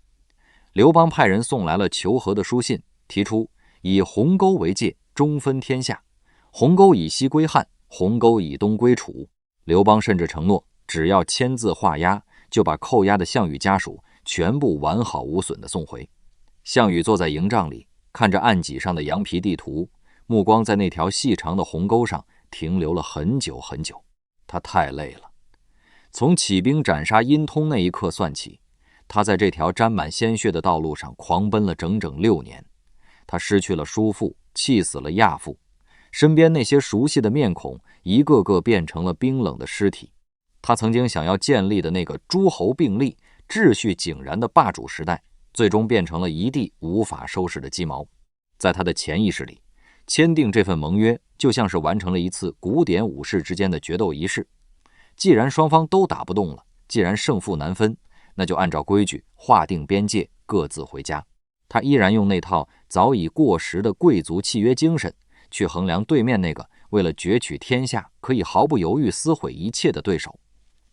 刘邦派人送来了求和的书信，提出以鸿沟为界，中分天下，鸿沟以西归汉，鸿沟以东归楚。刘邦甚至承诺，只要签字画押，就把扣押的项羽家属全部完好无损地送回。项羽坐在营帐里，看着案几上的羊皮地图，目光在那条细长的鸿沟上停留了很久很久。他太累了。从起兵斩杀殷通那一刻算起，他在这条沾满鲜血的道路上狂奔了整整6年。他失去了叔父，气死了亚父，身边那些熟悉的面孔一个个变成了冰冷的尸体。他曾经想要建立的那个诸侯并立、秩序井然的霸主时代，最终变成了一地无法收拾的鸡毛。在他的潜意识里，签订这份盟约就像是完成了一次古典武士之间的决斗仪式。既然双方都打不动了，既然胜负难分，那就按照规矩划定边界，各自回家。他依然用那套早已过时的贵族契约精神去衡量对面那个为了攫取天下可以毫不犹豫撕毁一切的对手。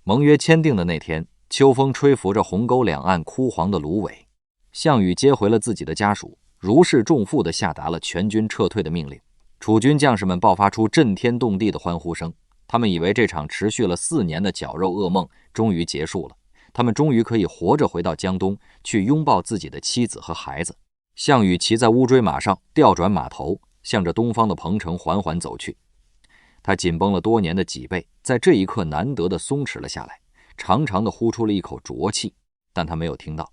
盟约签订的那天，秋风吹拂着鸿沟两岸枯黄的芦苇，项羽接回了自己的家属，如释重负地下达了全军撤退的命令。楚军将士们爆发出震天动地的欢呼声，他们以为这场持续了4年的绞肉噩梦终于结束了，他们终于可以活着回到江东，去拥抱自己的妻子和孩子。项羽骑在乌骓马上，调转马头，向着东方的彭城缓缓走去。他紧绷了多年的脊背在这一刻难得地松弛了下来，长长地呼出了一口浊气。但他没有听到，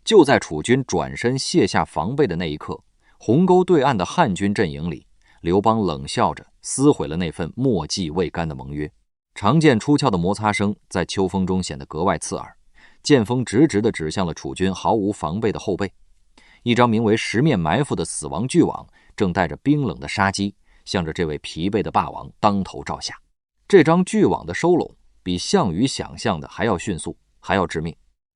就在楚军转身卸下防备的那一刻，鸿沟对岸的汉军阵营里，刘邦冷笑着撕毁了那份墨迹未干的盟约。长剑出鞘的摩擦声在秋风中显得格外刺耳，剑锋直直地指向了楚军毫无防备的后背。一张名为十面埋伏的死亡巨网正带着冰冷的杀机向着这位疲惫的霸王当头照下。这张巨网的收拢比项羽想象的还要迅速，还要致命。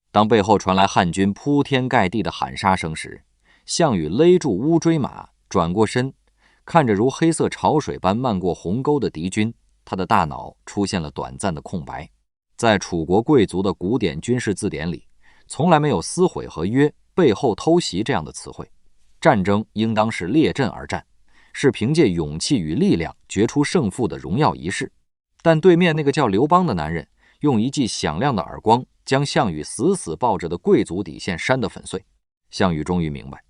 当背后传来汉军铺天盖地的喊杀声时，项羽勒住乌骓马，转过身，看着如黑色潮水般漫过鸿沟的敌军，他的大脑出现了短暂的空白。在楚国贵族的古典军事字典里，从来没有撕毁和约、背后偷袭这样的词汇。战争应当是列阵而战，是凭借勇气与力量决出胜负的荣耀仪式。但对面那个叫刘邦的男人，用一记响亮的耳光将项羽死死抱着的贵族底线扇得粉碎。项羽终于明白，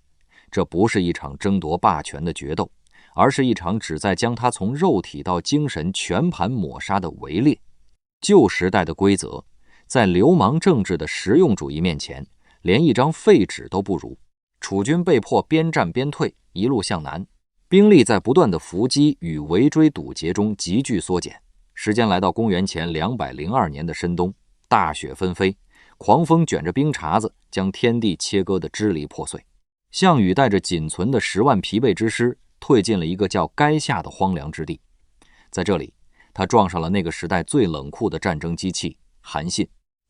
这不是一场争夺霸权的决斗，而是一场旨在将他从肉体到精神全盘抹杀的围猎。旧时代的规则，在流氓政治的实用主义面前，连一张废纸都不如。楚军被迫边战边退，一路向南，兵力在不断的伏击与围追堵截中急剧缩减。时间来到公元前202年的深冬，大雪纷飞，狂风卷着冰碴子，将天地切割得支离破碎。项羽带着仅存的10万疲惫之师，退进了一个叫垓下的荒凉之地。在这里，他撞上了那个时代最冷酷的战争机器韩信。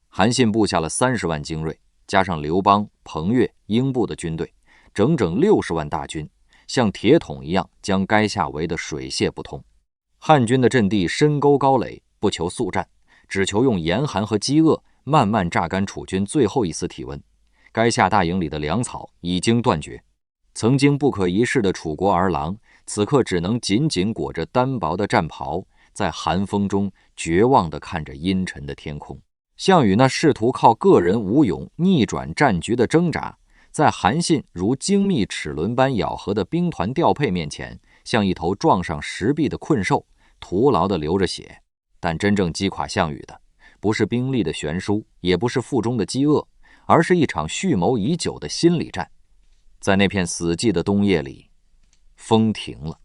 韩信布下了30万精锐，加上刘邦、彭越、英布的军队，整整60万大军，像铁桶一样将垓下围得水泄不通。汉军的阵地深沟高垒，不求速战，只求用严寒和饥饿慢慢榨干楚军最后一丝体温。垓下大营里的粮草已经断绝，曾经不可一世的楚国儿郎，此刻只能紧紧裹着单薄的战袍，在寒风中绝望地看着阴沉的天空。项羽那试图靠个人武勇逆转战局的挣扎，在韩信如精密齿轮般咬合的兵团调配面前，像一头撞上石壁的困兽，徒劳地流着血。但真正击垮项羽的，不是兵力的悬殊，也不是腹中的饥饿，而是一场蓄谋已久的心理战。在那片死寂的冬夜里，风停了，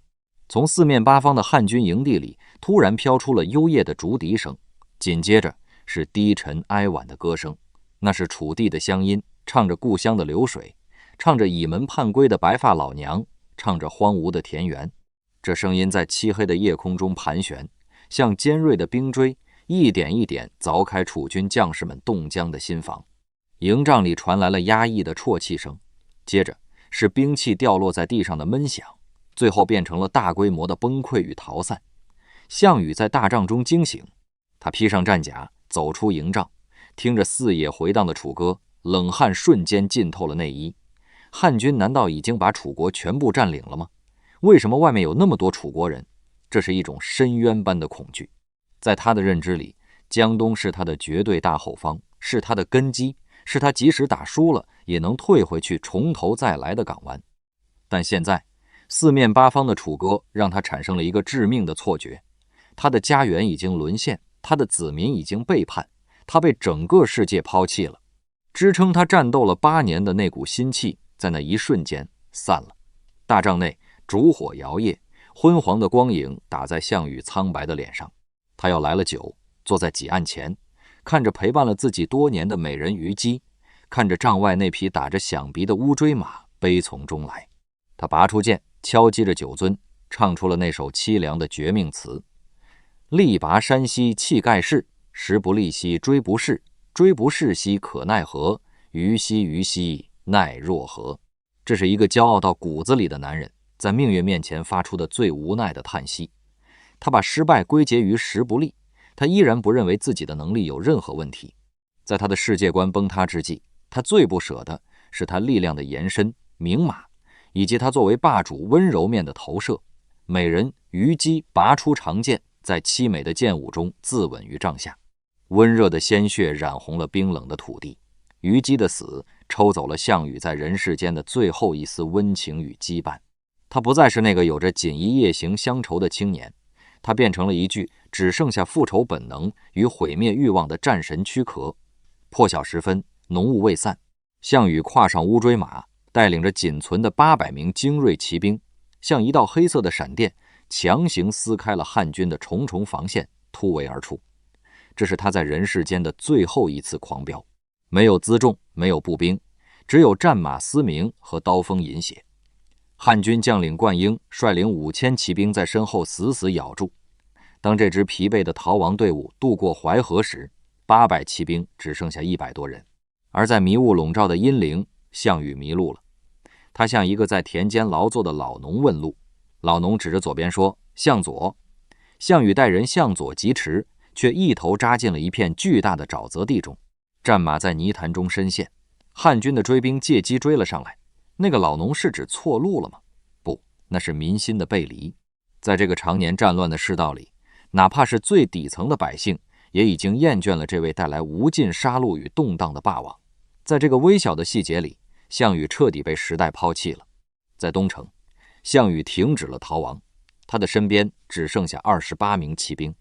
从四面八方的汉军营地里突然飘出了幽咽的竹笛声，紧接着是低沉哀婉的歌声，那是楚地的乡音，唱着故乡的流水，唱着倚门盼归的白发老娘，唱着荒芜的田园。这声音在漆黑的夜空中盘旋，像尖锐的冰锥，一点一点凿开楚军将士们冻僵的心房。营帐里传来了压抑的啜泣声，接着是兵器掉落在地上的闷响，最后变成了大规模的崩溃与逃散。项羽在大帐中惊醒，他披上战甲，走出营帐，听着四野回荡的楚歌，冷汗瞬间浸透了内衣。汉军难道已经把楚国全部占领了吗？为什么外面有那么多楚国人？这是一种深渊般的恐惧。在他的认知里，江东是他的绝对大后方，是他的根基，是他即使打输了也能退回去从头再来的港湾。但现在四面八方的楚歌让他产生了一个致命的错觉，他的家园已经沦陷，他的子民已经背叛，他被整个世界抛弃了。支撑他战斗了8年的那股心气在那一瞬间散了。大帐内烛火摇曳，昏黄的光影打在项羽苍白的脸上。他要来了酒，坐在几案前，看着陪伴了自己多年的美人虞姬，看着帐外那匹打着响鼻的乌骓马悲从中来。他拔出剑，敲击着酒樽，唱出了那首凄凉的绝命词：力拔山兮气盖世，时不利兮骓不逝，骓不逝兮可奈何，虞兮虞兮奈若何。这是一个骄傲到骨子里的男人在命运面前发出的最无奈的叹息。他把失败归结于时不利，他依然不认为自己的能力有任何问题。在他的世界观崩塌之际，他最不舍的是他力量的延伸明马，以及他作为霸主温柔面的投射。美人虞姬拔出长剑，在凄美的剑舞中自刎于帐下，温热的鲜血染红了冰冷的土地。虞姬的死抽走了项羽在人世间的最后一丝温情与羁绊。他不再是那个有着锦衣夜行乡愁的青年，他变成了一具只剩下复仇本能与毁灭欲望的战神躯壳。破晓时分，浓雾未散，项羽跨上乌骓马，带领着仅存的800名精锐骑兵，像一道黑色的闪电，强行撕开了汉军的重重防线，突围而出。这是他在人世间的最后一次狂飙，没有辎重，没有步兵，只有战马嘶鸣和刀锋饮血。汉军将领灌婴率领5000骑兵在身后死死咬住。当这支疲惫的逃亡队伍渡过淮河时，800骑兵只剩下100多人。而在迷雾笼罩的阴陵，项羽迷路了。他向一个在田间劳作的老农问路，老农指着左边说：“向左。”项羽带人向左疾驰，却一头扎进了一片巨大的沼泽地中，战马在泥潭中深陷。汉军的追兵借机追了上来。那个老农是指错路了吗？不，那是民心的背离。在这个常年战乱的世道里，哪怕是最底层的百姓，也已经厌倦了这位带来无尽杀戮与动荡的霸王。在这个微小的细节里，项羽彻底被时代抛弃了。在东城，项羽停止了逃亡，他的身边只剩下28名骑兵，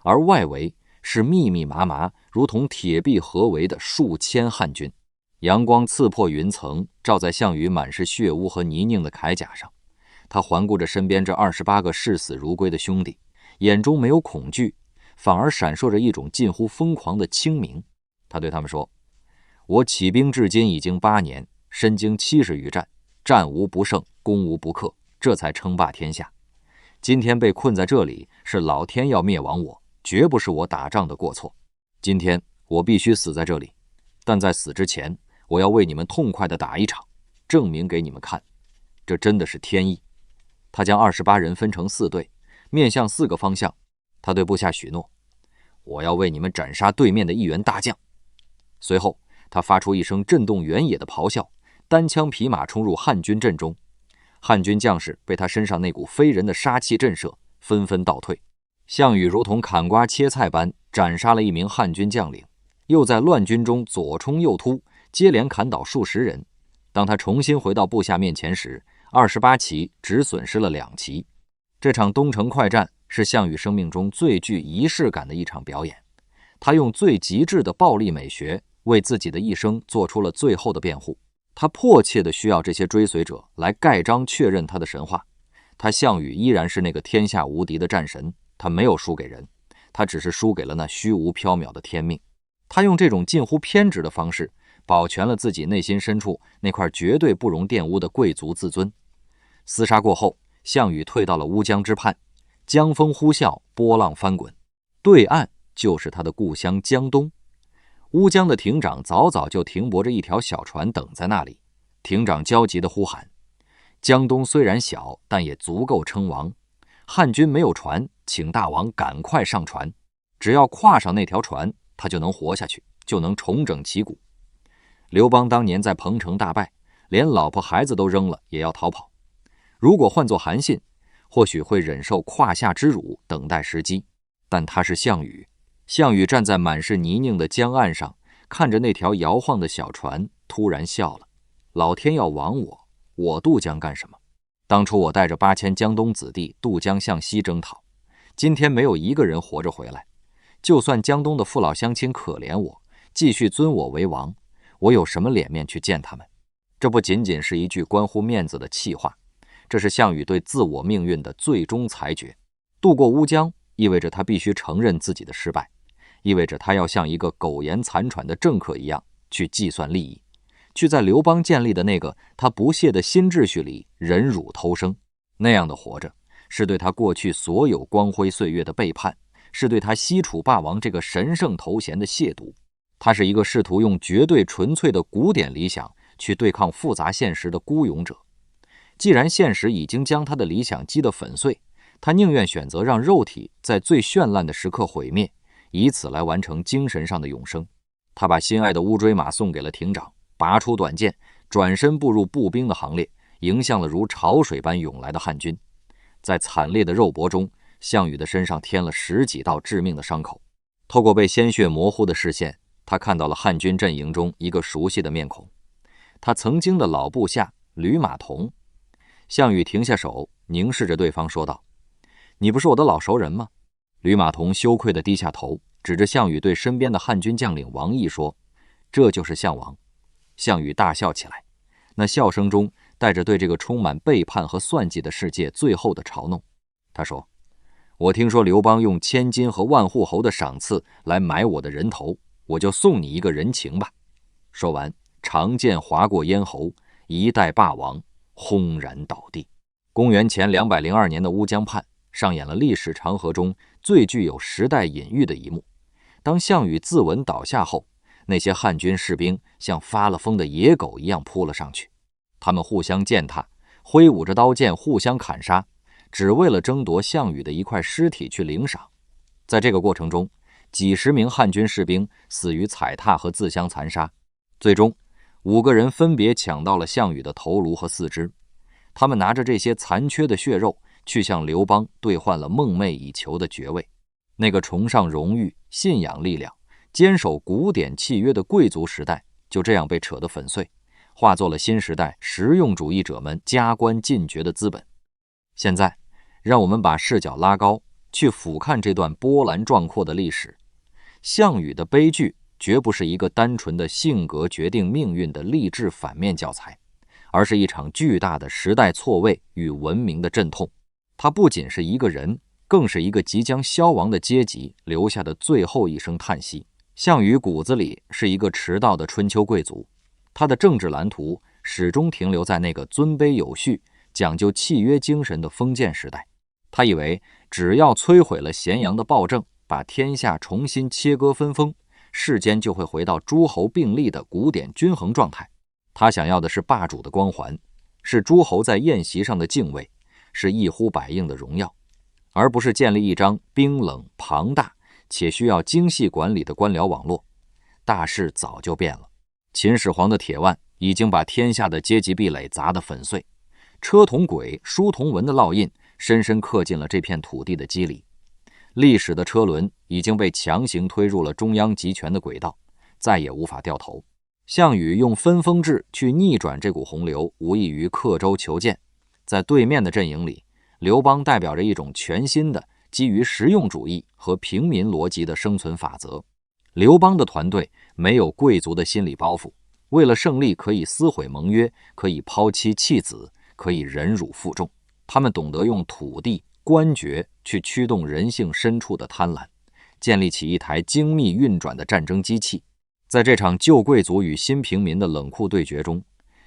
而外围是密密麻麻如同铁壁合围的数千汉军。阳光刺破云层，照在项羽满是血污和泥泞的铠甲上。他环顾着身边这28个视死如归的兄弟，眼中没有恐惧，反而闪烁着一种近乎疯狂的清明。他对他们说：“我起兵至今已经8年，身经70余战，战无不胜，攻无不克，这才称霸天下。今天被困在这里，是老天要灭亡我，绝不是我打仗的过错。今天我必须死在这里，但在死之前，我要为你们痛快地打一场，证明给你们看，这真的是天意。他将28人分成4队，面向4个方向。他对部下许诺，我要为你们斩杀对面的1员大将。随后他发出一声震动原野的咆哮，单枪匹马冲入汉军阵中。汉军将士被他身上那股非人的杀气震慑，纷纷倒退。项羽如同砍瓜切菜般斩杀了1名汉军将领，又在乱军中左冲右突，接连砍倒数十人。当他重新回到部下面前时，28骑只损失了2骑。这场东城快战是项羽生命中最具仪式感的一场表演。他用最极致的暴力美学为自己的一生做出了最后的辩护。他迫切地需要这些追随者来盖章确认他的神话。他项羽依然是那个天下无敌的战神，他没有输给人，他只是输给了那虚无缥缈的天命。他用这种近乎偏执的方式保全了自己内心深处那块绝对不容玷污的贵族自尊。厮杀过后，项羽退到了乌江之畔，江风呼啸，波浪翻滚，对岸就是他的故乡江东。乌江的亭长早早就停泊着一条小船等在那里。亭长焦急地呼喊，江东虽然小，但也足够称王。汉军没有船，请大王赶快上船，只要跨上那条船，他就能活下去，就能重整旗鼓。刘邦当年在彭城大败，连老婆孩子都扔了，也要逃跑。如果换作韩信，或许会忍受胯下之辱，等待时机。但他是项羽，项羽站在满是泥泞的江岸上，看着那条摇晃的小船，突然笑了。老天要亡我，我渡江干什么？当初我带着8000江东子弟渡江向西征讨，今天没有一个人活着回来。就算江东的父老乡亲可怜我，继续尊我为王，我有什么脸面去见他们？这不仅仅是一句关乎面子的气话，这是项羽对自我命运的最终裁决。渡过乌江意味着他必须承认自己的失败，意味着他要像一个苟延残喘的政客一样去计算利益，去在刘邦建立的那个他不屑的新秩序里忍辱偷生。那样的活着，是对他过去所有光辉岁月的背叛，是对他西楚霸王这个神圣头衔的亵渎。他是一个试图用绝对纯粹的古典理想去对抗复杂现实的孤勇者。既然现实已经将他的理想击得粉碎，他宁愿选择让肉体在最绚烂的时刻毁灭，以此来完成精神上的永生。他把心爱的乌骓马送给了亭长，拔出短剑，转身步入步兵的行列，迎向了如潮水般涌来的汉军。在惨烈的肉搏中，项羽的身上添了10几道致命的伤口。透过被鲜血模糊的视线，他看到了汉军阵营中一个熟悉的面孔，他曾经的老部下吕马童。项羽停下手，凝视着对方说道，你不是我的老熟人吗？吕马童羞愧地低下头，指着项羽对身边的汉军将领王毅说，这就是项王。项羽大笑起来，那笑声中带着对这个充满背叛和算计的世界最后的嘲弄。他说，我听说刘邦用1000金和万户侯的赏赐来买我的人头，我就送你一个人情吧。说完，长剑划过咽喉，一代霸王轰然倒地。公元前202年的乌江畔上演了历史长河中最具有时代隐喻的一幕。当项羽自刎倒下后，那些汉军士兵像发了疯的野狗一样扑了上去，他们互相践踏，挥舞着刀剑互相砍杀，只为了争夺项羽的一块尸体去领赏。在这个过程中，几十名汉军士兵死于踩踏和自相残杀，最终5个人分别抢到了项羽的头颅和四肢。他们拿着这些残缺的血肉去向刘邦兑换了梦寐以求的爵位。那个崇尚荣誉、信仰力量、坚守古典契约的贵族时代就这样被扯得粉碎，化作了新时代实用主义者们加官进爵的资本。现在让我们把视角拉高，去俯瞰这段波澜壮阔的历史。项羽的悲剧绝不是一个单纯的性格决定命运的励志反面教材，而是一场巨大的时代错位与文明的阵痛。它不仅是一个人，更是一个即将消亡的阶级留下的最后一声叹息。项羽骨子里是一个迟到的春秋贵族，他的政治蓝图始终停留在那个尊卑有序、讲究契约精神的封建时代。他以为只要摧毁了咸阳的暴政，把天下重新切割分封，世间就会回到诸侯并立的古典均衡状态。他想要的是霸主的光环，是诸侯在宴席上的敬畏，是一呼百应的荣耀，而不是建立一张冰冷、庞大且需要精细管理的官僚网络。大势早就变了，秦始皇的铁腕已经把天下的阶级壁垒砸得粉碎，车同轨、书同文的烙印深深刻进了这片土地的肌理。历史的车轮已经被强行推入了中央集权的轨道，再也无法掉头。项羽用分封制去逆转这股洪流，无异于刻舟求剑。在对面的阵营里，刘邦代表着一种全新的基于实用主义和平民逻辑的生存法则。刘邦的团队没有贵族的心理包袱，为了胜利可以撕毁盟约，可以抛妻弃子，可以忍辱负重。他们懂得用土地、官爵去驱动人性深处的贪婪，建立起一台精密运转的战争机器。在这场旧贵族与新平民的冷酷对决中，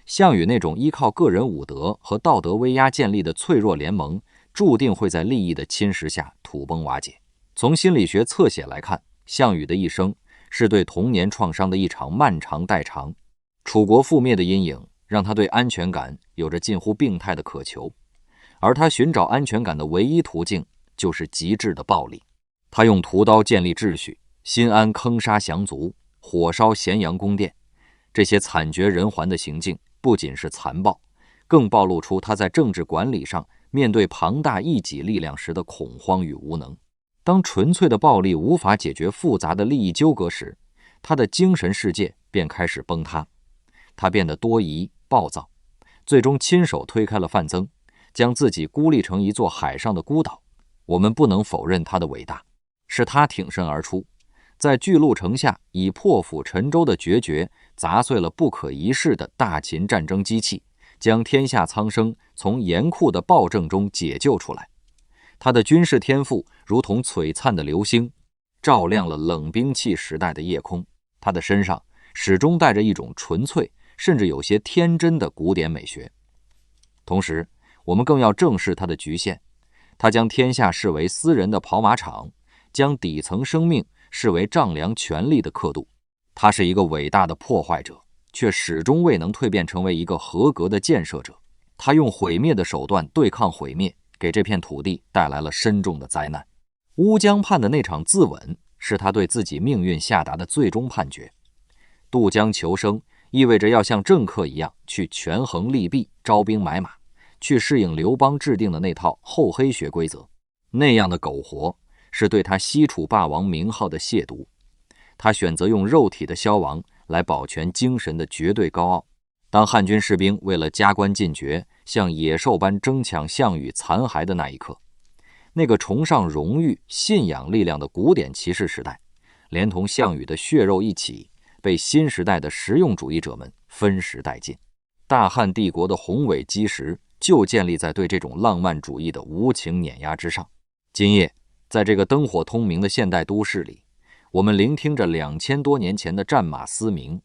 项羽那种依靠个人武德和道德威压建立的脆弱联盟，注定会在利益的侵蚀下土崩瓦解。从心理学侧写来看，项羽的一生是对童年创伤的一场漫长代偿。楚国覆灭的阴影让他对安全感有着近乎病态的渴求，而他寻找安全感的唯一途径就是极致的暴力。他用屠刀建立秩序，新安坑杀降卒，火烧咸阳宫殿。这些惨绝人寰的行径不仅是残暴，更暴露出他在政治管理上面对庞大异己力量时的恐慌与无能。当纯粹的暴力无法解决复杂的利益纠葛时，他的精神世界便开始崩塌。他变得多疑暴躁，最终亲手推开了范增，将自己孤立成一座海上的孤岛。我们不能否认他的伟大，是他挺身而出，在巨鹿城下以破釜沉舟的决绝砸碎了不可一世的大秦战争机器，将天下苍生从严酷的暴政中解救出来。他的军事天赋如同璀璨的流星，照亮了冷兵器时代的夜空。他的身上始终带着一种纯粹甚至有些天真的古典美学。同时，我们更要正视他的局限。他将天下视为私人的跑马场，将底层生命视为丈量权力的刻度。他是一个伟大的破坏者，却始终未能蜕变成为一个合格的建设者。他用毁灭的手段对抗毁灭，给这片土地带来了深重的灾难。乌江畔的那场自刎，是他对自己命运下达的最终判决。渡江求生意味着要像政客一样去权衡利弊，招兵买马，去适应刘邦制定的那套厚黑学规则。那样的苟活是对他西楚霸王名号的亵渎。他选择用肉体的消亡来保全精神的绝对高傲。当汉军士兵为了加官进爵，像野兽般争抢项羽残骸的那一刻，那个崇尚荣誉、信仰力量的古典骑士时代，连同项羽的血肉一起，被新时代的实用主义者们分食殆尽。大汉帝国的宏伟基石就建立在对这种浪漫主义的无情碾压之上。今夜，在这个灯火通明的现代都市里，我们聆听着2000多年前的战马嘶鸣，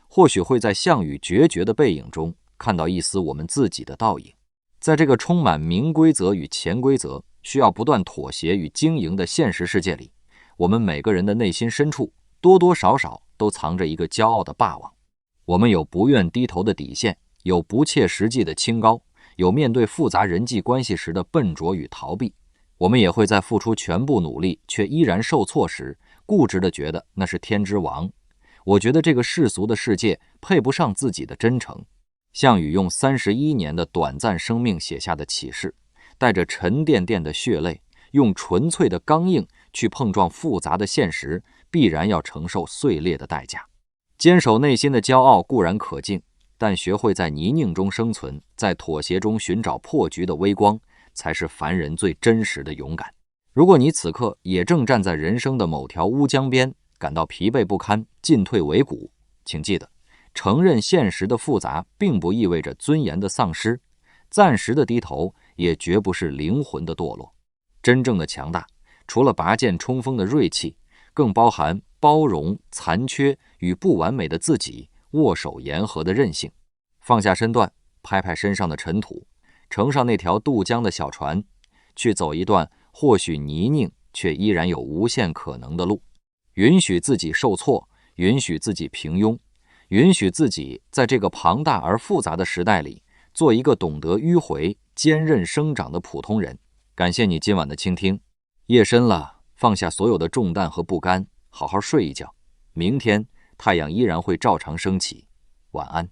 或许会在项羽决绝的背影中看到一丝我们自己的倒影。在这个充满明规则与潜规则，需要不断妥协与经营的现实世界里，我们每个人的内心深处多多少少都藏着一个骄傲的霸王。我们有不愿低头的底线，有不切实际的清高，有面对复杂人际关系时的笨拙与逃避。我们也会在付出全部努力却依然受挫时，固执地觉得那是天之亡。我觉得这个世俗的世界配不上自己的真诚。项羽用31年的短暂生命写下的启示，带着沉甸甸的血泪，用纯粹的刚硬去碰撞复杂的现实，必然要承受碎裂的代价。坚守内心的骄傲固然可敬，但学会在泥泞中生存，在妥协中寻找破局的微光，才是凡人最真实的勇敢。如果你此刻也正站在人生的某条乌江边，感到疲惫不堪，进退维谷，请记得，承认现实的复杂并不意味着尊严的丧失，暂时的低头也绝不是灵魂的堕落。真正的强大，除了拔剑冲锋的锐气，更包含包容残缺与不完美的自己，握手言和的韧性。放下身段，拍拍身上的尘土，乘上那条渡江的小船，去走一段或许泥泞却依然有无限可能的路。允许自己受挫，允许自己平庸，允许自己在这个庞大而复杂的时代里，做一个懂得迂回、坚韧生长的普通人。感谢你今晚的倾听。夜深了，放下所有的重担和不甘，好好睡一觉。明天太阳依然会照常升起。晚安。